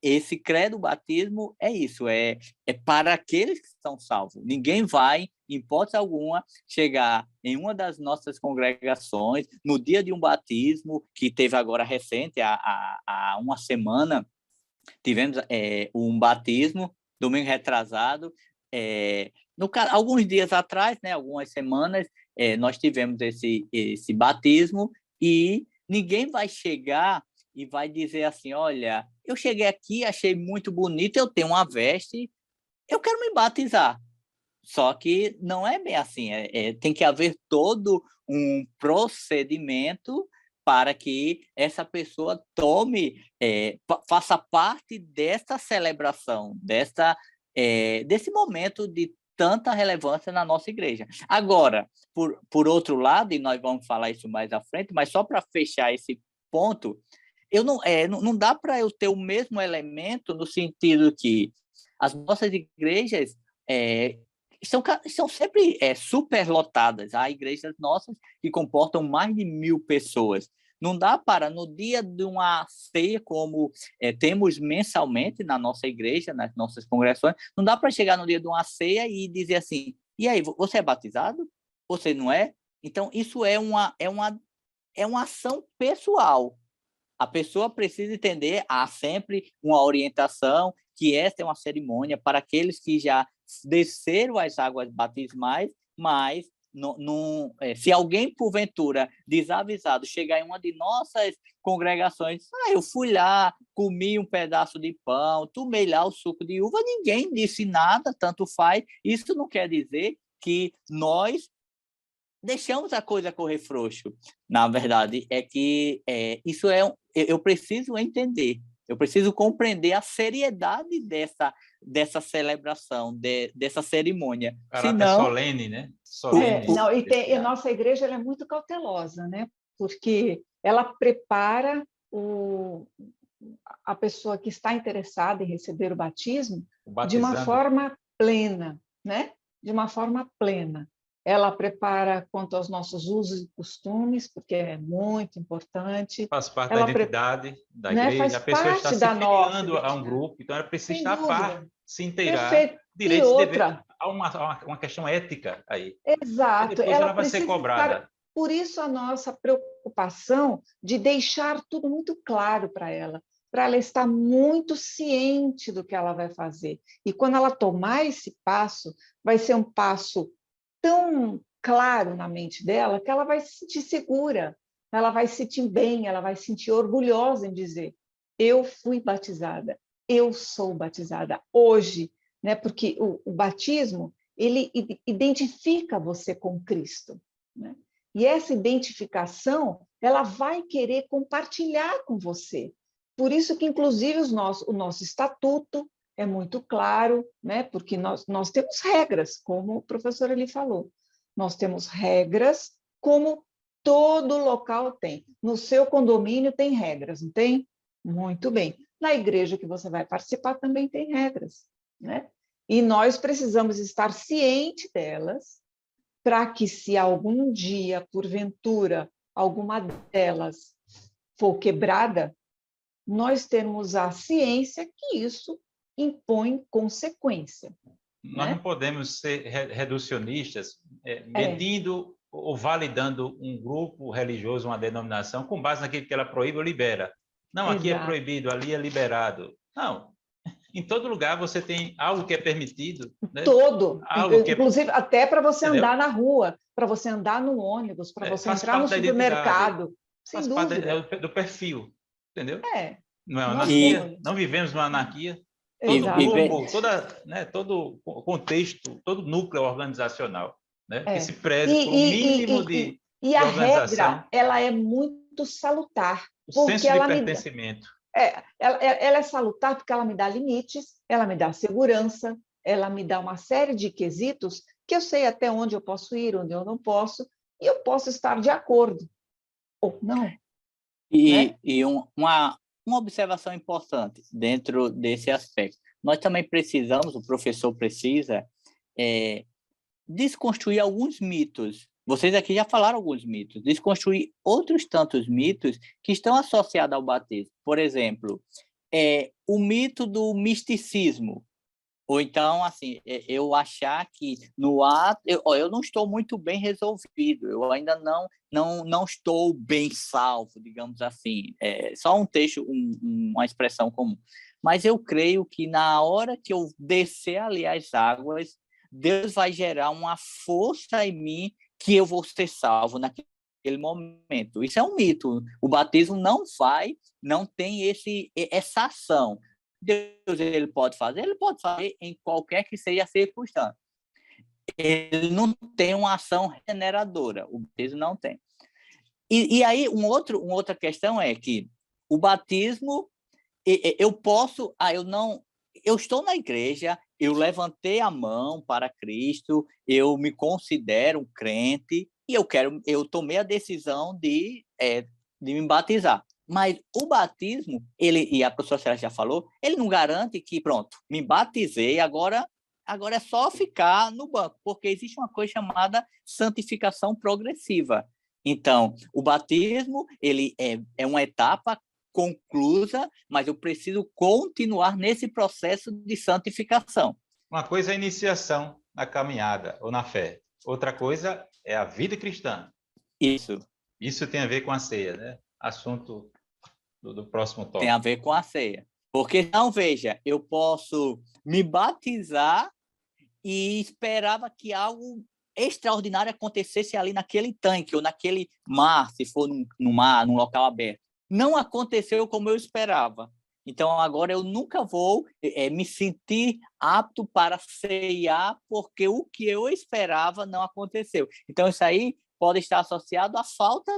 esse credo batismo é isso, é para aqueles que são salvos. Ninguém vai, em hipótese alguma, chegar em uma das nossas congregações, no dia de um batismo, que teve agora recente, há uma semana, tivemos um batismo, domingo retrasado, alguns dias atrás, né, algumas semanas, nós tivemos esse batismo, e ninguém vai chegar e vai dizer assim: olha, eu cheguei aqui, achei muito bonito, eu tenho uma veste, eu quero me batizar. Só que não é bem assim, tem que haver todo um procedimento para que essa pessoa faça parte dessa celebração, desse momento de tanta relevância na nossa igreja. Agora, por outro lado, e nós vamos falar isso mais à frente, mas só para fechar esse ponto, não dá para eu ter o mesmo elemento no sentido que as nossas igrejas são sempre superlotadas. Há igrejas nossas que comportam mais de 1.000 pessoas. Não dá para, no dia de uma ceia, como temos mensalmente na nossa igreja, nas nossas congregações, não dá para chegar no dia de uma ceia e dizer assim: e aí, você é batizado? Você não é? Então, isso é uma ação pessoal. A pessoa precisa entender, há sempre uma orientação, que esta é uma cerimônia para aqueles que já desceram as águas batismais, mas se alguém, porventura, desavisado, chegar em uma de nossas congregações, eu fui lá, comi um pedaço de pão, tomei lá o suco de uva, ninguém disse nada, tanto faz. Isso não quer dizer que nós deixamos a coisa correr frouxo. Na verdade, é que isso eu preciso entender, eu preciso compreender a seriedade dessa celebração, dessa cerimônia. Caráter Senão, solene, né? Solene. Não, e a nossa igreja ela é muito cautelosa, né? Porque ela prepara a pessoa que está interessada em receber o batismo de uma forma plena, né? De uma forma plena. Ela prepara quanto aos nossos usos e costumes, porque é muito importante. Faz parte ela da identidade da igreja. Faz A pessoa está parte se da nossa filiando a um identidade. grupo, então ela precisa Sem estar a par, dúvida. se inteirar. Perfeito. Direitos E e outra. deveres. Há uma questão ética aí. Exato. E depois ela vai ser cobrada. Por isso a nossa preocupação de deixar tudo muito claro para ela estar muito ciente do que ela vai fazer. E quando ela tomar esse passo, vai ser um passo tão claro na mente dela que ela vai se sentir segura, ela vai se sentir bem, ela vai se sentir orgulhosa em dizer: eu fui batizada, eu sou batizada hoje, né? Porque o batismo ele identifica você com Cristo, né? E essa identificação ela vai querer compartilhar com você. Por isso que, inclusive, o nosso estatuto é muito claro, né? Porque nós temos regras, como o professor ali falou. Nós temos regras, como todo local tem. No seu condomínio tem regras, não tem? Muito bem. na igreja que você vai participar também tem regras, né? E nós precisamos estar cientes delas, para que, se algum dia, porventura, alguma delas for quebrada, nós termos a ciência que isso impõe consequência. Nós né? não podemos ser reducionistas, medindo ou validando um grupo religioso, uma denominação, com base naquilo que ela proíbe ou libera. Não, aqui é proibido, ali é liberado. Não. Em todo lugar você tem algo que é permitido. Né? Todo. Algo que Inclusive, até para você Entendeu? andar na rua, para você andar no ônibus, para você entrar no supermercado. Sem dúvida. Do perfil. Entendeu? É. Não é uma Nós anarquia. temos. Não vivemos numa anarquia. Todo Exatamente. grupo, todo o contexto, todo núcleo organizacional, né? Que se preze por um mínimo de a organização. regra, ela é muito salutar. O porque senso de pertencimento. Ela é salutar porque ela me dá limites, ela me dá segurança, ela me dá uma série de quesitos que eu sei até onde eu posso ir, onde eu não posso, e eu posso estar de acordo ou não. E uma observação importante dentro desse aspecto. Nós também precisamos, o professor precisa, desconstruir alguns mitos. Vocês aqui já falaram alguns mitos. Desconstruir outros tantos mitos que estão associados ao batismo. Por exemplo, o mito do misticismo. Ou então, assim, eu achar que no ato... Eu não estou muito bem resolvido. Eu ainda não estou bem salvo, digamos assim. Só um texto, uma expressão comum. Mas eu creio que na hora que eu descer ali as águas, Deus vai gerar uma força em mim que eu vou ser salvo naquele momento. Isso é um mito. O batismo não tem essa ação. Deus ele pode fazer em qualquer que seja a circunstância. Ele não tem uma ação regeneradora. O batismo não tem. E aí, uma outra questão é que o batismo, eu estou na igreja, eu levantei a mão para Cristo, eu me considero um crente e eu tomei a decisão de me batizar. Mas o batismo, e a professora Célia já falou, ele não garante que, pronto, me batizei, agora é só ficar no banco, porque existe uma coisa chamada santificação progressiva. Então, o batismo ele é uma etapa conclusa, mas eu preciso continuar nesse processo de santificação. Uma coisa é a iniciação na caminhada ou na fé. Outra coisa é a vida cristã. Isso tem a ver com a ceia, né? Assunto do próximo tópico. Tem a ver com a ceia. Porque, não, veja, eu posso me batizar e esperava que algo extraordinário acontecesse ali naquele tanque ou naquele mar, se for num mar, num local aberto. Não aconteceu como eu esperava. Então, agora eu nunca vou me sentir apto para ceiar, porque o que eu esperava não aconteceu. Então, isso aí pode estar associado à falta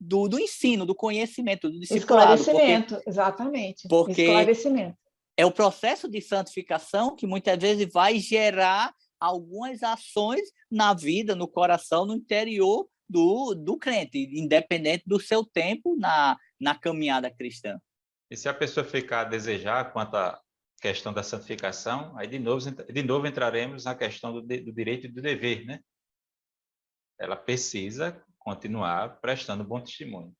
do ensino, do conhecimento, do discipulado. Esclarecimento, exatamente. Porque esclarecimento. É o processo de santificação que muitas vezes vai gerar algumas ações na vida, no coração, no interior do crente, independente do seu tempo na caminhada cristã. E se a pessoa ficar a desejar quanto à questão da santificação, aí de novo entraremos na questão do direito e do dever, né? Ela precisa continuar prestando bom testemunho.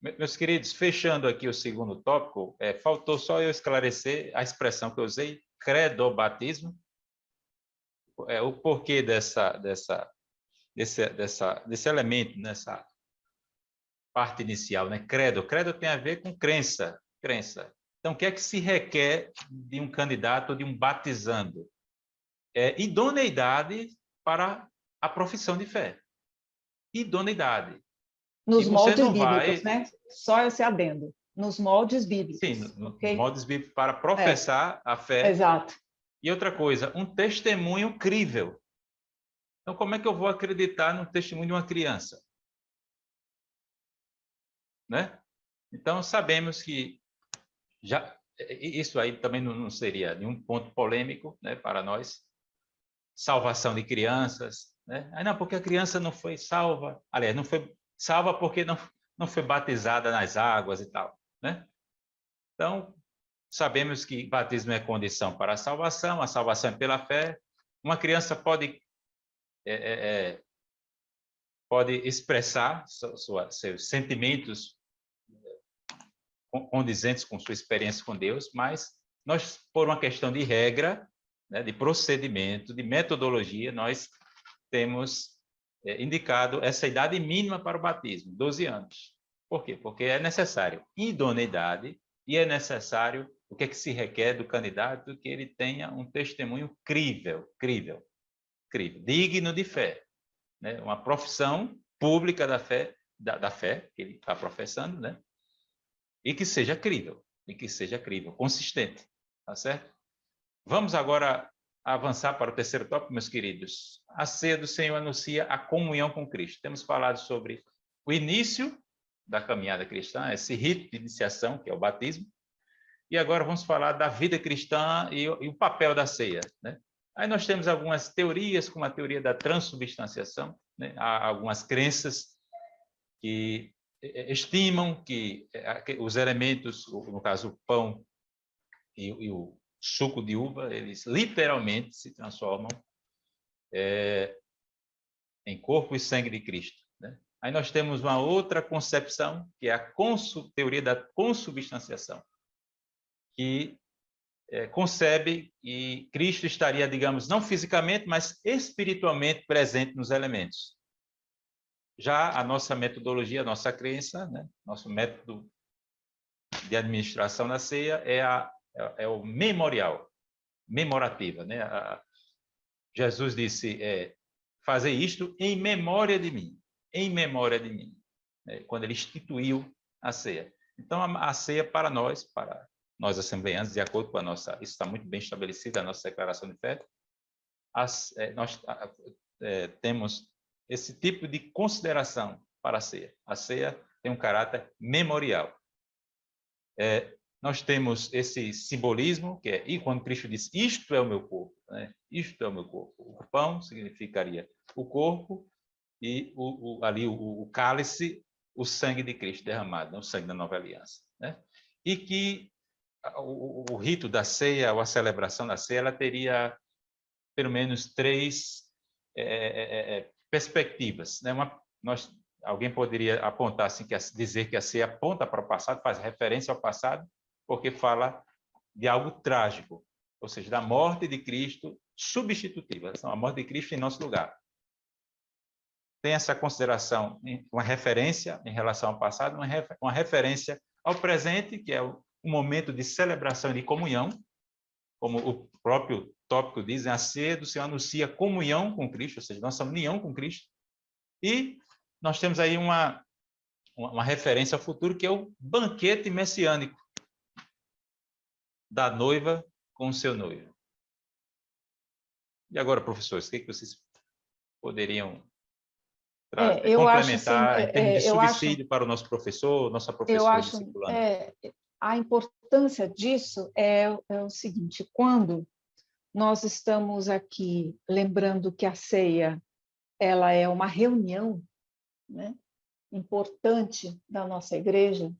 Meus queridos, fechando aqui o segundo tópico, faltou só eu esclarecer a expressão que eu usei, credobatismo, o porquê desse elemento, nessa parte inicial, né? Credo tem a ver com crença. Então, o que é que se requer de um candidato ou de um batizando? Idoneidade para a profissão de fé. Idoneidade. Nos moldes bíblicos, né? Só esse adendo. Nos moldes bíblicos. Sim, nos moldes bíblicos para professar a fé. Exato. E outra coisa, um testemunho crível. Então, como é que eu vou acreditar no testemunho de uma criança? Né? Então, sabemos que isso aí também não seria nenhum ponto polêmico, né, para nós. Salvação de crianças. Né? Não, porque a criança não foi salva. Aliás, não foi salva porque não foi batizada nas águas e tal. Né? Então, sabemos que batismo é condição para a salvação é pela fé. Uma criança pode expressar seus sentimentos condizentes com sua experiência com Deus, mas nós, por uma questão de regra, né, de procedimento, de metodologia, nós temos indicado essa idade mínima para o batismo, 12 anos. Por quê? Porque é necessário idoneidade e é necessário, o que é que se requer do candidato? Que ele tenha um testemunho crível, digno de fé, né? Uma profissão pública da fé, da fé que ele está professando, né? E que seja crível, consistente, tá certo? Vamos agora avançar para o terceiro tópico, meus queridos. A ceia do Senhor anuncia a comunhão com Cristo. Temos falado sobre o início da caminhada cristã, esse rito de iniciação, que é o batismo, e agora vamos falar da vida cristã e o papel da ceia, né? Aí nós temos algumas teorias, como a teoria da transubstanciação, né? Há algumas crenças que estimam que os elementos, no caso o pão e o suco de uva, eles literalmente se transformam em corpo e sangue de Cristo, né? Aí nós temos uma outra concepção, que é a teoria da consubstanciação, que concebe que Cristo estaria, digamos, não fisicamente, mas espiritualmente presente nos elementos. Já a nossa metodologia, a nossa crença, né? Nosso método de administração da ceia é o memorial, memorativa, né? Jesus disse, fazer isto em memória de mim, né? Quando ele instituiu a ceia. Então, a ceia para nós assembleantes, de acordo com isso está muito bem estabelecido, a nossa declaração de fé, nós temos esse tipo de consideração para a ceia. A ceia tem um caráter memorial. Nós temos esse simbolismo, que e quando Cristo diz, isto é o meu corpo, né? Isto é o meu corpo. O pão significaria o corpo e ali o cálice, o sangue de Cristo derramado, né? O sangue da nova aliança, né? E que o rito da ceia, ou a celebração da ceia, ela teria pelo menos 3 perspectivas, né? Alguém poderia apontar assim, dizer que a ceia aponta para o passado, faz referência ao passado, porque fala de algo trágico, ou seja, da morte de Cristo substitutiva, a morte de Cristo em nosso lugar. Tem essa consideração, uma referência em relação ao passado, uma referência ao presente, que é o momento de celebração e de comunhão, como o próprio tópico diz, a ceia do Senhor anuncia comunhão com Cristo, ou seja, nossa união com Cristo, e nós temos aí uma referência ao futuro, que é o banquete messiânico da noiva com o seu noivo. E agora, professores, o que vocês poderiam complementar em termos de subsídio para o nosso professor, nossa professora discipulando? A importância disso é o seguinte: quando nós estamos aqui lembrando que a ceia ela é uma reunião, né, importante da nossa igreja,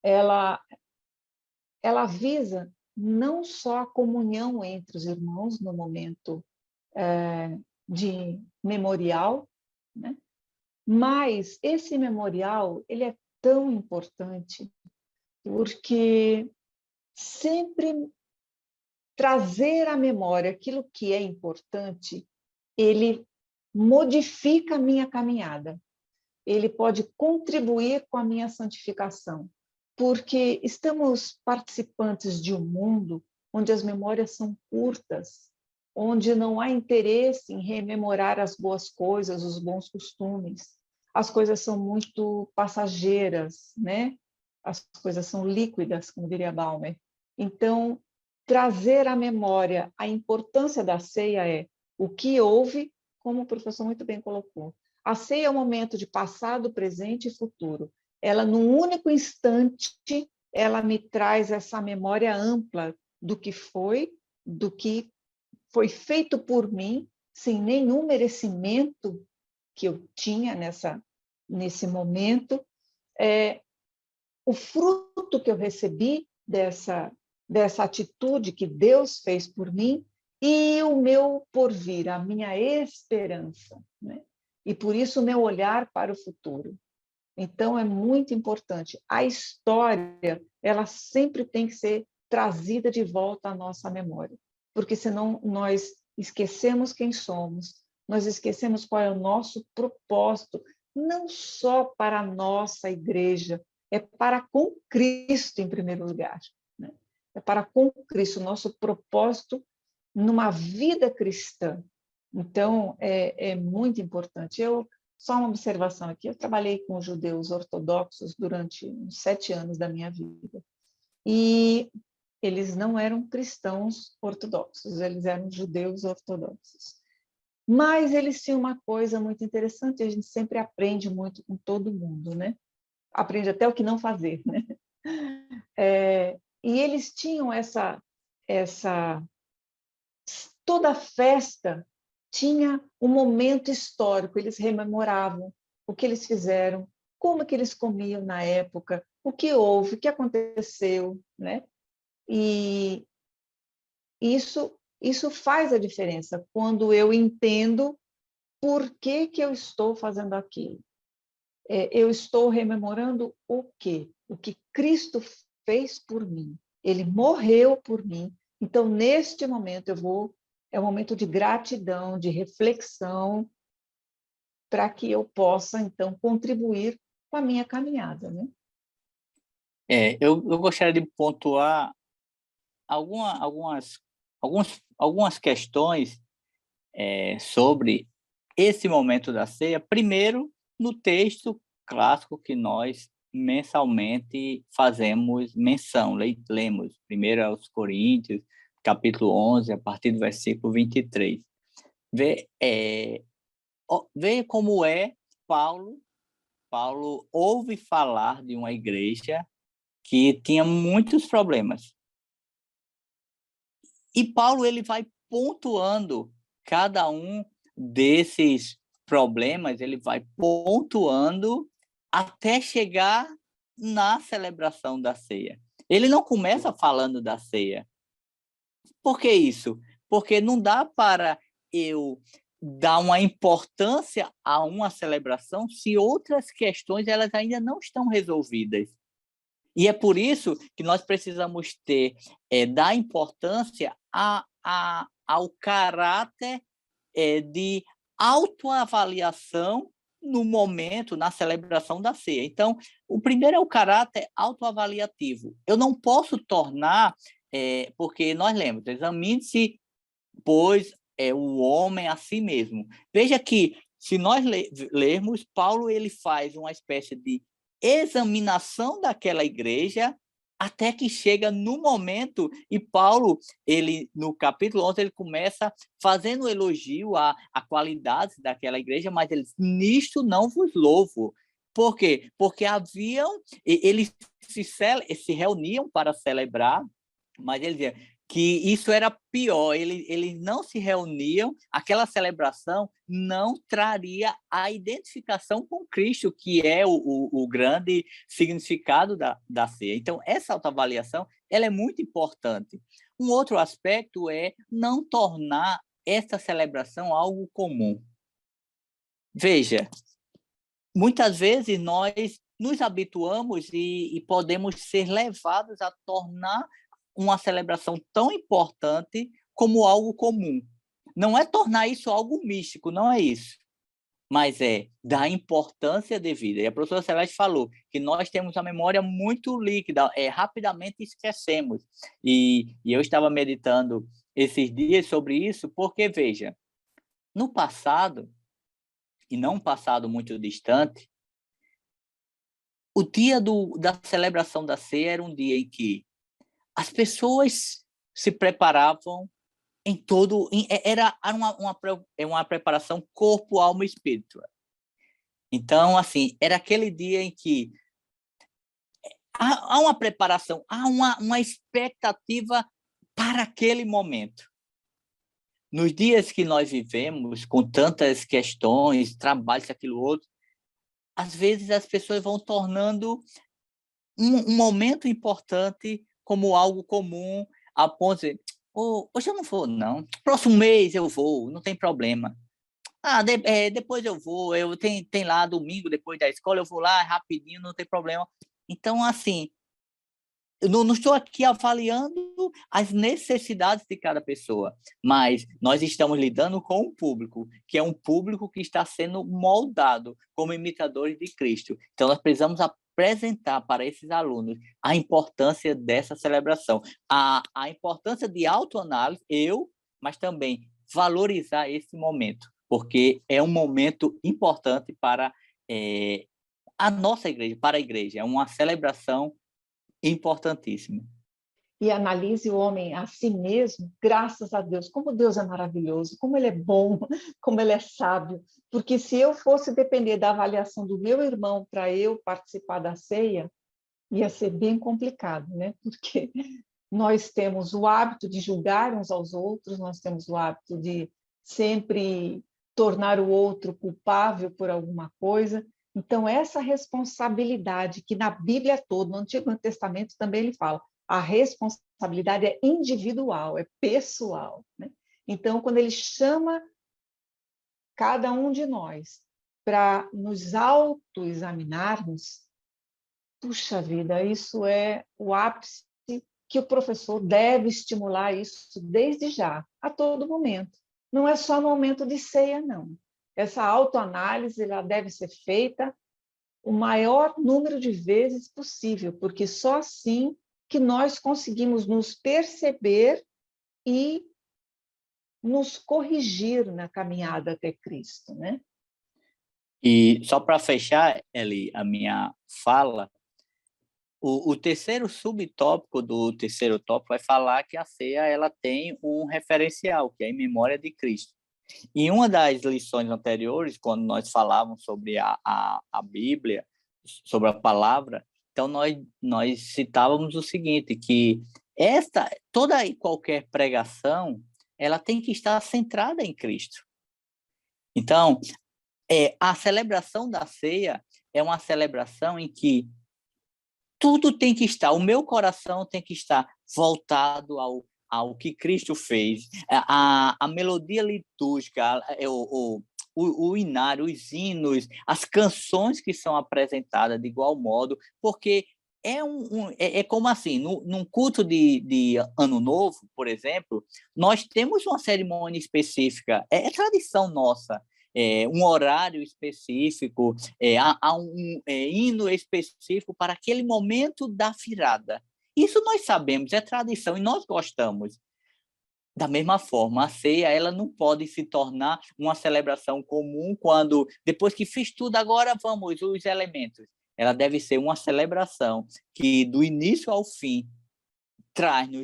ela visa não só a comunhão entre os irmãos no momento de memorial, né, mas esse memorial ele é tão importante porque sempre trazer à memória aquilo que é importante, ele modifica a minha caminhada. Ele pode contribuir com a minha santificação, porque estamos participantes de um mundo onde as memórias são curtas, onde não há interesse em rememorar as boas coisas, os bons costumes. As coisas são muito passageiras, né? As coisas são líquidas, como diria Balmer. Então, trazer à memória a importância da ceia é o que houve, como o professor muito bem colocou. A ceia é um momento de passado, presente e futuro. Ela, num único instante, ela me traz essa memória ampla do que foi feito por mim, sem nenhum merecimento que eu tinha nesse momento. O fruto que eu recebi dessa atitude que Deus fez por mim e o meu porvir, a minha esperança, né? E por isso o meu olhar para o futuro. Então é muito importante. A história, ela sempre tem que ser trazida de volta à nossa memória, porque senão nós esquecemos quem somos, nós esquecemos qual é o nosso propósito, não só para a nossa igreja, é para com Cristo em primeiro lugar, né? É para com Cristo, o nosso propósito numa vida cristã. Então, é muito importante. Só uma observação aqui, eu trabalhei com judeus ortodoxos durante uns 7 anos da minha vida, e eles não eram cristãos ortodoxos, eles eram judeus ortodoxos. Mas eles tinham uma coisa muito interessante, a gente sempre aprende muito com todo mundo, né? Aprende até o que não fazer, né? E eles tinham toda festa tinha um momento histórico, eles rememoravam o que eles fizeram, como que eles comiam na época, o que houve, o que aconteceu, né? E isso faz a diferença quando eu entendo por que eu estou fazendo aquilo. Eu estou rememorando o quê? O que Cristo fez por mim. Ele morreu por mim. Então, neste momento, é um momento de gratidão, de reflexão, para que eu possa, então, contribuir com a minha caminhada, né? Eu gostaria de pontuar algumas questões sobre esse momento da ceia. Primeiro, no texto clássico que nós mensalmente fazemos menção, lemos, primeiro aos Coríntios, capítulo 11, a partir do versículo 23. Veja como Paulo ouve falar de uma igreja que tinha muitos problemas. E Paulo ele vai pontuando cada um desses problemas, ele vai pontuando até chegar na celebração da ceia. Ele não começa falando da ceia. Por que isso? Porque não dá para eu dar uma importância a uma celebração se outras questões elas ainda não estão resolvidas. E é por isso que nós precisamos dar importância ao caráter de autoavaliação no momento, na celebração da ceia. Então, o primeiro é o caráter autoavaliativo. Eu não posso tornar, porque nós lemos, examine-se, pois o homem a si mesmo. Veja que, se nós lermos, Paulo ele faz uma espécie de examinação daquela igreja até que chega no momento, e Paulo, ele no capítulo 11, ele começa fazendo elogio à qualidade daquela igreja, mas ele diz, nisto não vos louvo. Por quê? Porque eles se reuniam para celebrar, mas ele dizia que isso era pior, eles não se reuniam, aquela celebração não traria a identificação com Cristo, que é o grande significado da ceia. Então, essa autoavaliação ela é muito importante. Um outro aspecto é não tornar essa celebração algo comum. Veja, muitas vezes nós nos habituamos e podemos ser levados a tornar uma celebração tão importante como algo comum. Não é tornar isso algo místico, não é isso. Mas é dar importância devida. E a professora Celeste falou que nós temos a memória muito líquida, rapidamente esquecemos. E eu estava meditando esses dias sobre isso, porque, veja, no passado, e não um passado muito distante, o dia da celebração da ceia era um dia em que as pessoas se preparavam era uma preparação corpo, alma e espírito. Então, assim, era aquele dia em que há uma preparação, há uma expectativa para aquele momento. Nos dias que nós vivemos, com tantas questões, trabalhos, aquilo outro, às vezes as pessoas vão tornando um momento importante como algo comum, a ponto de, hoje eu não vou, não. Próximo mês eu vou, não tem problema. Depois eu vou, tem lá domingo, depois da escola, eu vou lá rapidinho, não tem problema. Então, assim, eu não estou aqui avaliando as necessidades de cada pessoa, mas nós estamos lidando com um público, que é um público que está sendo moldado como imitadores de Cristo. Então, nós precisamos apresentar para esses alunos a importância dessa celebração, a importância de autoanálise, mas também valorizar esse momento, porque é um momento importante para a nossa igreja, para a igreja, é uma celebração importantíssimo. E analise o homem a si mesmo, graças a Deus, como Deus é maravilhoso, como ele é bom, como ele é sábio, porque se eu fosse depender da avaliação do meu irmão para eu participar da ceia, ia ser bem complicado, né? Porque nós temos o hábito de julgar uns aos outros, nós temos o hábito de sempre tornar o outro culpável por alguma coisa. Então, essa responsabilidade que na Bíblia toda, no Antigo Testamento também ele fala, a responsabilidade é individual, é pessoal, né? Então, quando ele chama cada um de nós para nos autoexaminarmos, puxa vida, isso é o ápice que o professor deve estimular isso desde já, a todo momento. Não é só no momento de ceia, não. Essa autoanálise ela deve ser feita o maior número de vezes possível, porque só assim que nós conseguimos nos perceber e nos corrigir na caminhada até Cristo, né? E só para fechar, Eli, a minha fala, o terceiro subtópico do terceiro tópico vai falar que a ceia ela tem um referencial, que é em memória de Cristo. Em uma das lições anteriores, quando nós falávamos sobre a Bíblia, sobre a palavra, então nós citávamos o seguinte, que toda e qualquer pregação, ela tem que estar centrada em Cristo. Então, a celebração da ceia é uma celebração em que tudo tem que estar, o meu coração tem que estar voltado ao que Cristo fez. A melodia litúrgica, o inário, os hinos, as canções que são apresentadas de igual modo, porque é como assim, num culto de Ano Novo, por exemplo, nós temos uma cerimônia específica, é tradição nossa, um horário específico, há um hino específico para aquele momento da virada. Isso nós sabemos, é tradição e nós gostamos. Da mesma forma, a ceia ela não pode se tornar uma celebração comum quando, depois que fiz tudo, agora vamos, os elementos. Ela deve ser uma celebração que, do início ao fim,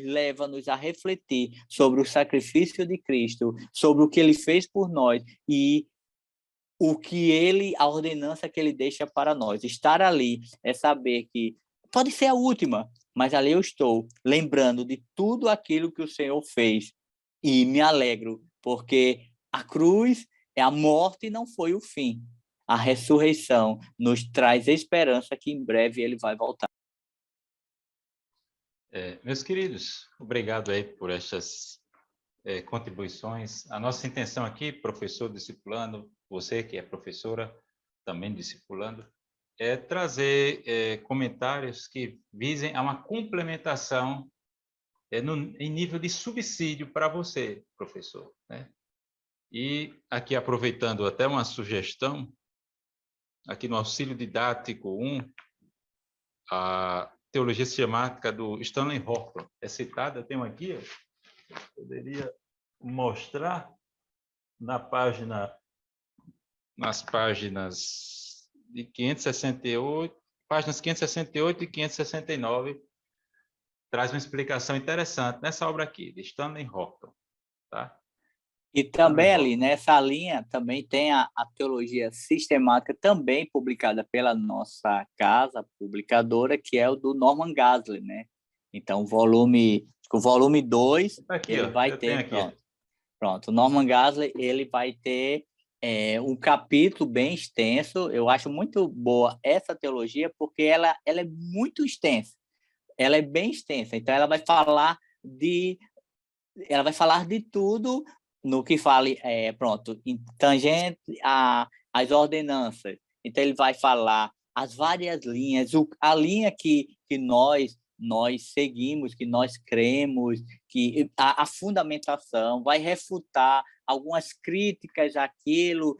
leva-nos a refletir sobre o sacrifício de Cristo, sobre o que ele fez por nós e a ordenança que ele deixa para nós. Estar ali é saber que pode ser a última, mas ali eu estou lembrando de tudo aquilo que o Senhor fez e me alegro, porque a cruz, a morte não foi o fim. A ressurreição nos traz esperança que em breve ele vai voltar. Meus queridos, obrigado aí por estas contribuições. A nossa intenção aqui, professor discipulando, você que é professora, também discipulando, é trazer comentários que visem a uma complementação em nível de subsídio para você, professor, né? E aqui, aproveitando até uma sugestão, aqui no auxílio didático 1, a teologia sistemática do Stanley Horton é citada, eu tenho aqui, poderia mostrar nas páginas de 568, páginas 568 e 569, traz uma explicação interessante nessa obra aqui, de Stanley Horton, tá? E também ali, nessa linha, também tem a teologia sistemática, também publicada pela nossa casa publicadora, que é o do Norman Geisler, né? Então, o volume 2, aqui, ele vai ter... Pronto, o Norman Geisler, ele vai ter um capítulo bem extenso. Eu acho muito boa essa teologia, porque ela é muito extensa. ela é bem extensa. Então, ela vai falar de tudo no que fale, pronto, tangente às ordenanças. Então, ele vai falar as várias linhas, a linha que nós seguimos, que nós cremos, que a fundamentação vai refutar algumas críticas àquilo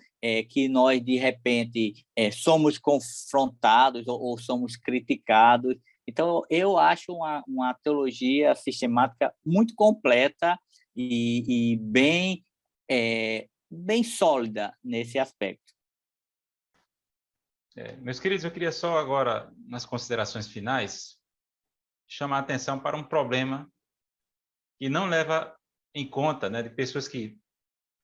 que nós, de repente, somos confrontados ou somos criticados. Então, eu acho uma teologia sistemática muito completa e bem sólida nesse aspecto. Meus queridos, eu queria só agora, nas considerações finais, chamar a atenção para um problema que não leva em conta, né, de pessoas que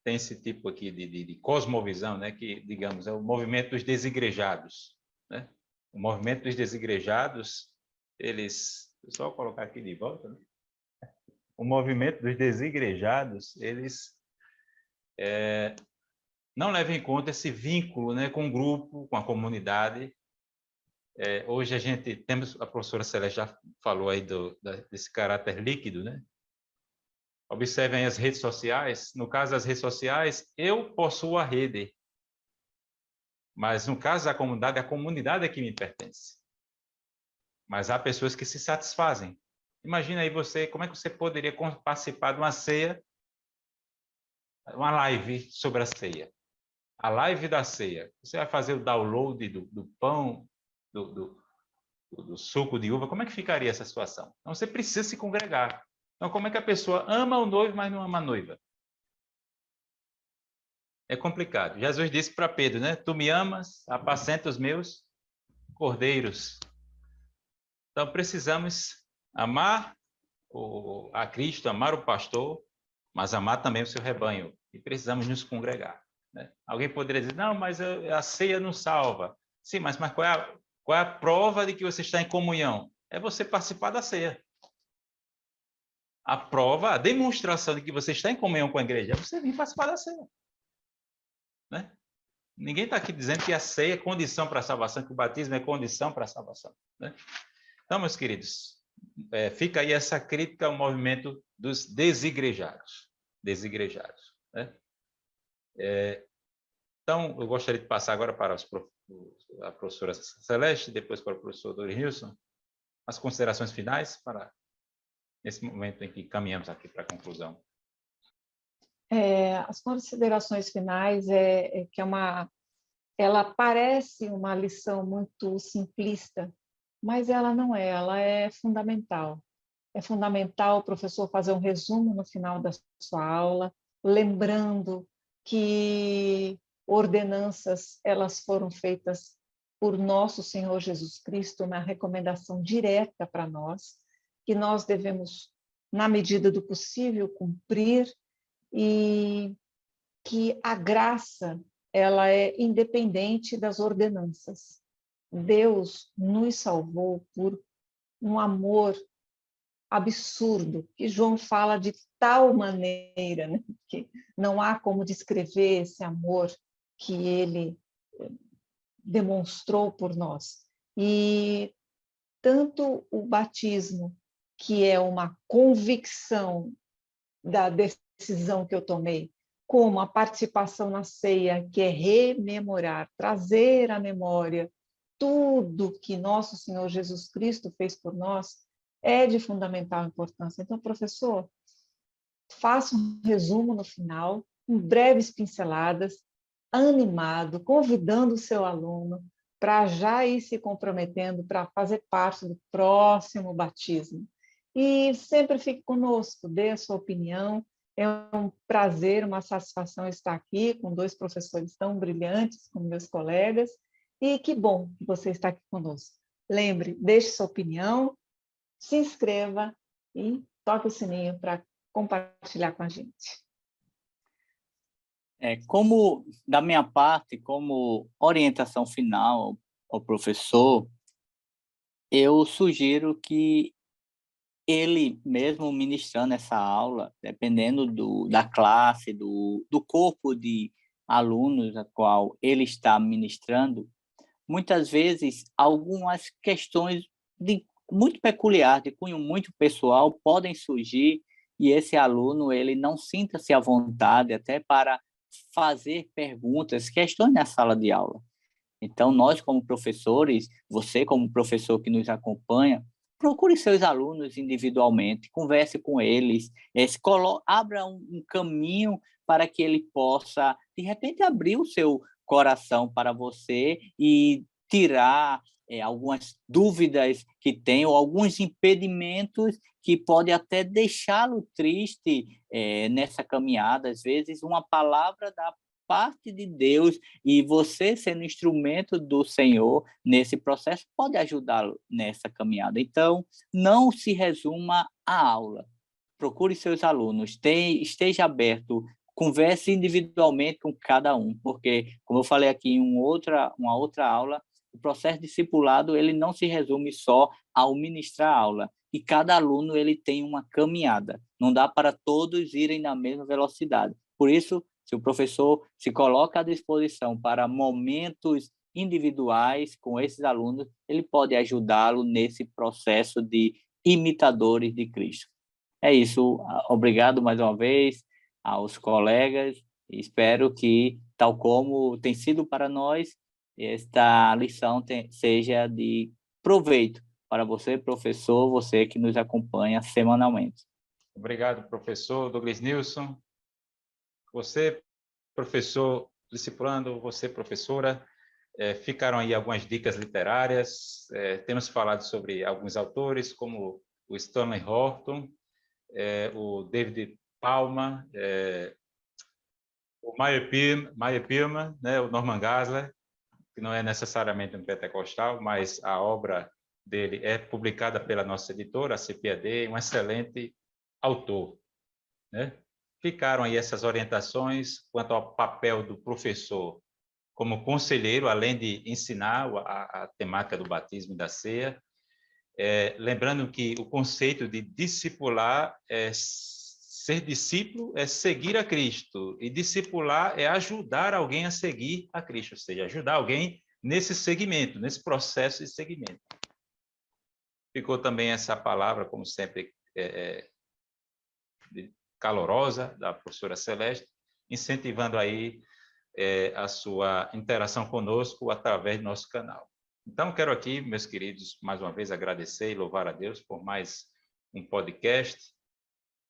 têm esse tipo aqui de cosmovisão, né, que, digamos, é o movimento dos desigrejados, né? O movimento dos desigrejados, só colocar aqui de volta, né? O movimento dos desigrejados, eles não levam em conta esse vínculo, né, com o grupo, com a comunidade. Hoje a professora Celeste já falou aí desse caráter líquido, né? Observem as redes sociais. No caso das redes sociais, eu possuo a rede, mas no caso da comunidade, a comunidade é que me pertence. Mas há pessoas que se satisfazem. Imagina aí como é que você poderia participar de uma ceia, uma live sobre a ceia. A live da ceia. Você vai fazer o download do pão, do suco de uva. Como é que ficaria essa situação? Então, você precisa se congregar. Então, como é que a pessoa ama o noivo, mas não ama a noiva? É complicado. Jesus disse para Pedro, né? Tu me amas, apacenta os meus cordeiros. Então, precisamos amar a Cristo, amar o pastor, mas amar também o seu rebanho. E precisamos nos congregar, né? Alguém poderia dizer, não, mas a ceia não salva. Sim, mas qual é a prova de que você está em comunhão? É você participar da ceia. A prova, a demonstração de que você está em comunhão com a igreja é você vir participar da ceia, né? Ninguém está aqui dizendo que a ceia é condição para a salvação, que o batismo é condição para a salvação, né? Então, meus queridos, fica aí essa crítica ao movimento dos desigrejados, né? Então, eu gostaria de passar agora para a professora Celeste, depois para o professor Dorilson, as considerações finais para nesse momento em que caminhamos aqui para a conclusão. As considerações finais que ela parece uma lição muito simplista, mas ela não é, ela é fundamental. É fundamental o professor fazer um resumo no final da sua aula, lembrando que ordenanças elas foram feitas por nosso Senhor Jesus Cristo na recomendação direta para nós, que nós devemos, na medida do possível, cumprir, e que a graça ela é independente das ordenanças. Deus nos salvou por um amor absurdo, que João fala de tal maneira, né, que não há como descrever esse amor que ele demonstrou por nós. E tanto o batismo, que é uma convicção da decisão que eu tomei, como a participação na ceia, que é rememorar, trazer à memória tudo que nosso Senhor Jesus Cristo fez por nós, é de fundamental importância. Então, professor, faça um resumo no final, com breves pinceladas, animado, convidando o seu aluno para já ir se comprometendo para fazer parte do próximo batismo. E sempre fique conosco, dê a sua opinião. É um prazer, uma satisfação estar aqui com dois professores tão brilhantes como meus colegas, e que bom que você está aqui conosco. Lembre, deixe sua opinião, se inscreva e toque o sininho para compartilhar com a gente. Como, da minha parte, como orientação final ao professor, eu sugiro que ele mesmo ministrando essa aula, dependendo da classe, do corpo de alunos a qual ele está ministrando, muitas vezes algumas questões muito peculiar, de cunho muito pessoal, podem surgir e esse aluno ele não sinta-se à vontade até para fazer perguntas, questões na sala de aula. Então, nós como professores, você como professor que nos acompanha, procure seus alunos individualmente, converse com eles, abra um caminho para que ele possa, de repente, abrir o seu coração para você e tirar algumas dúvidas que tem ou alguns impedimentos que pode até deixá-lo triste nessa caminhada. Às vezes, uma palavra da parte de Deus e você sendo instrumento do Senhor nesse processo pode ajudá-lo nessa caminhada. Então, não se resuma à aula. Procure seus alunos, esteja aberto, converse individualmente com cada um, porque, como eu falei aqui em uma outra aula, o processo discipulado ele não se resume só ao ministrar a aula, e cada aluno ele tem uma caminhada. Não dá para todos irem na mesma velocidade. Por isso, se o professor se coloca à disposição para momentos individuais com esses alunos, ele pode ajudá-lo nesse processo de imitadores de Cristo. É isso. Obrigado mais uma vez aos colegas. Espero que, tal como tem sido para nós, esta lição seja de proveito para você, professor, você que nos acompanha semanalmente. Obrigado, professor Douglas Nilson. Você, professor discipulando, você, professora, ficaram aí algumas dicas literárias. Temos falado sobre alguns autores, como o Stanley Horton, o David Palmer, o Meyer Pearman, né, o Norman Geisler, que não é necessariamente um pentecostal, mas a obra dele é publicada pela nossa editora, a CPAD, um excelente autor, né? Ficaram aí essas orientações quanto ao papel do professor como conselheiro, além de ensinar a temática do batismo e da ceia. Lembrando que o conceito de discipular ser discípulo é seguir a Cristo, e discipular é ajudar alguém a seguir a Cristo, ou seja, ajudar alguém nesse segmento, nesse processo de segmento. Ficou também essa palavra, como sempre, calorosa, da professora Celeste, incentivando aí a sua interação conosco através do nosso canal. Então, quero aqui, meus queridos, mais uma vez agradecer e louvar a Deus por mais um podcast.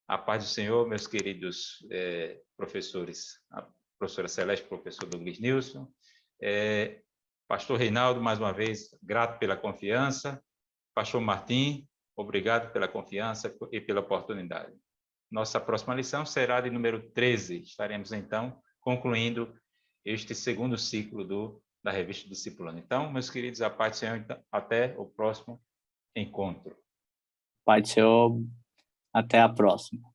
A paz do Senhor, meus queridos professores, a professora Celeste, professor Douglas Nilson, pastor Reinaldo, mais uma vez, grato pela confiança, pastor Martim, obrigado pela confiança e pela oportunidade. Nossa próxima lição será de número 13, estaremos então concluindo este segundo ciclo da revista Discipulando. Então, meus queridos, a paz do Senhor, até o próximo encontro. Pai do Senhor, até a próxima.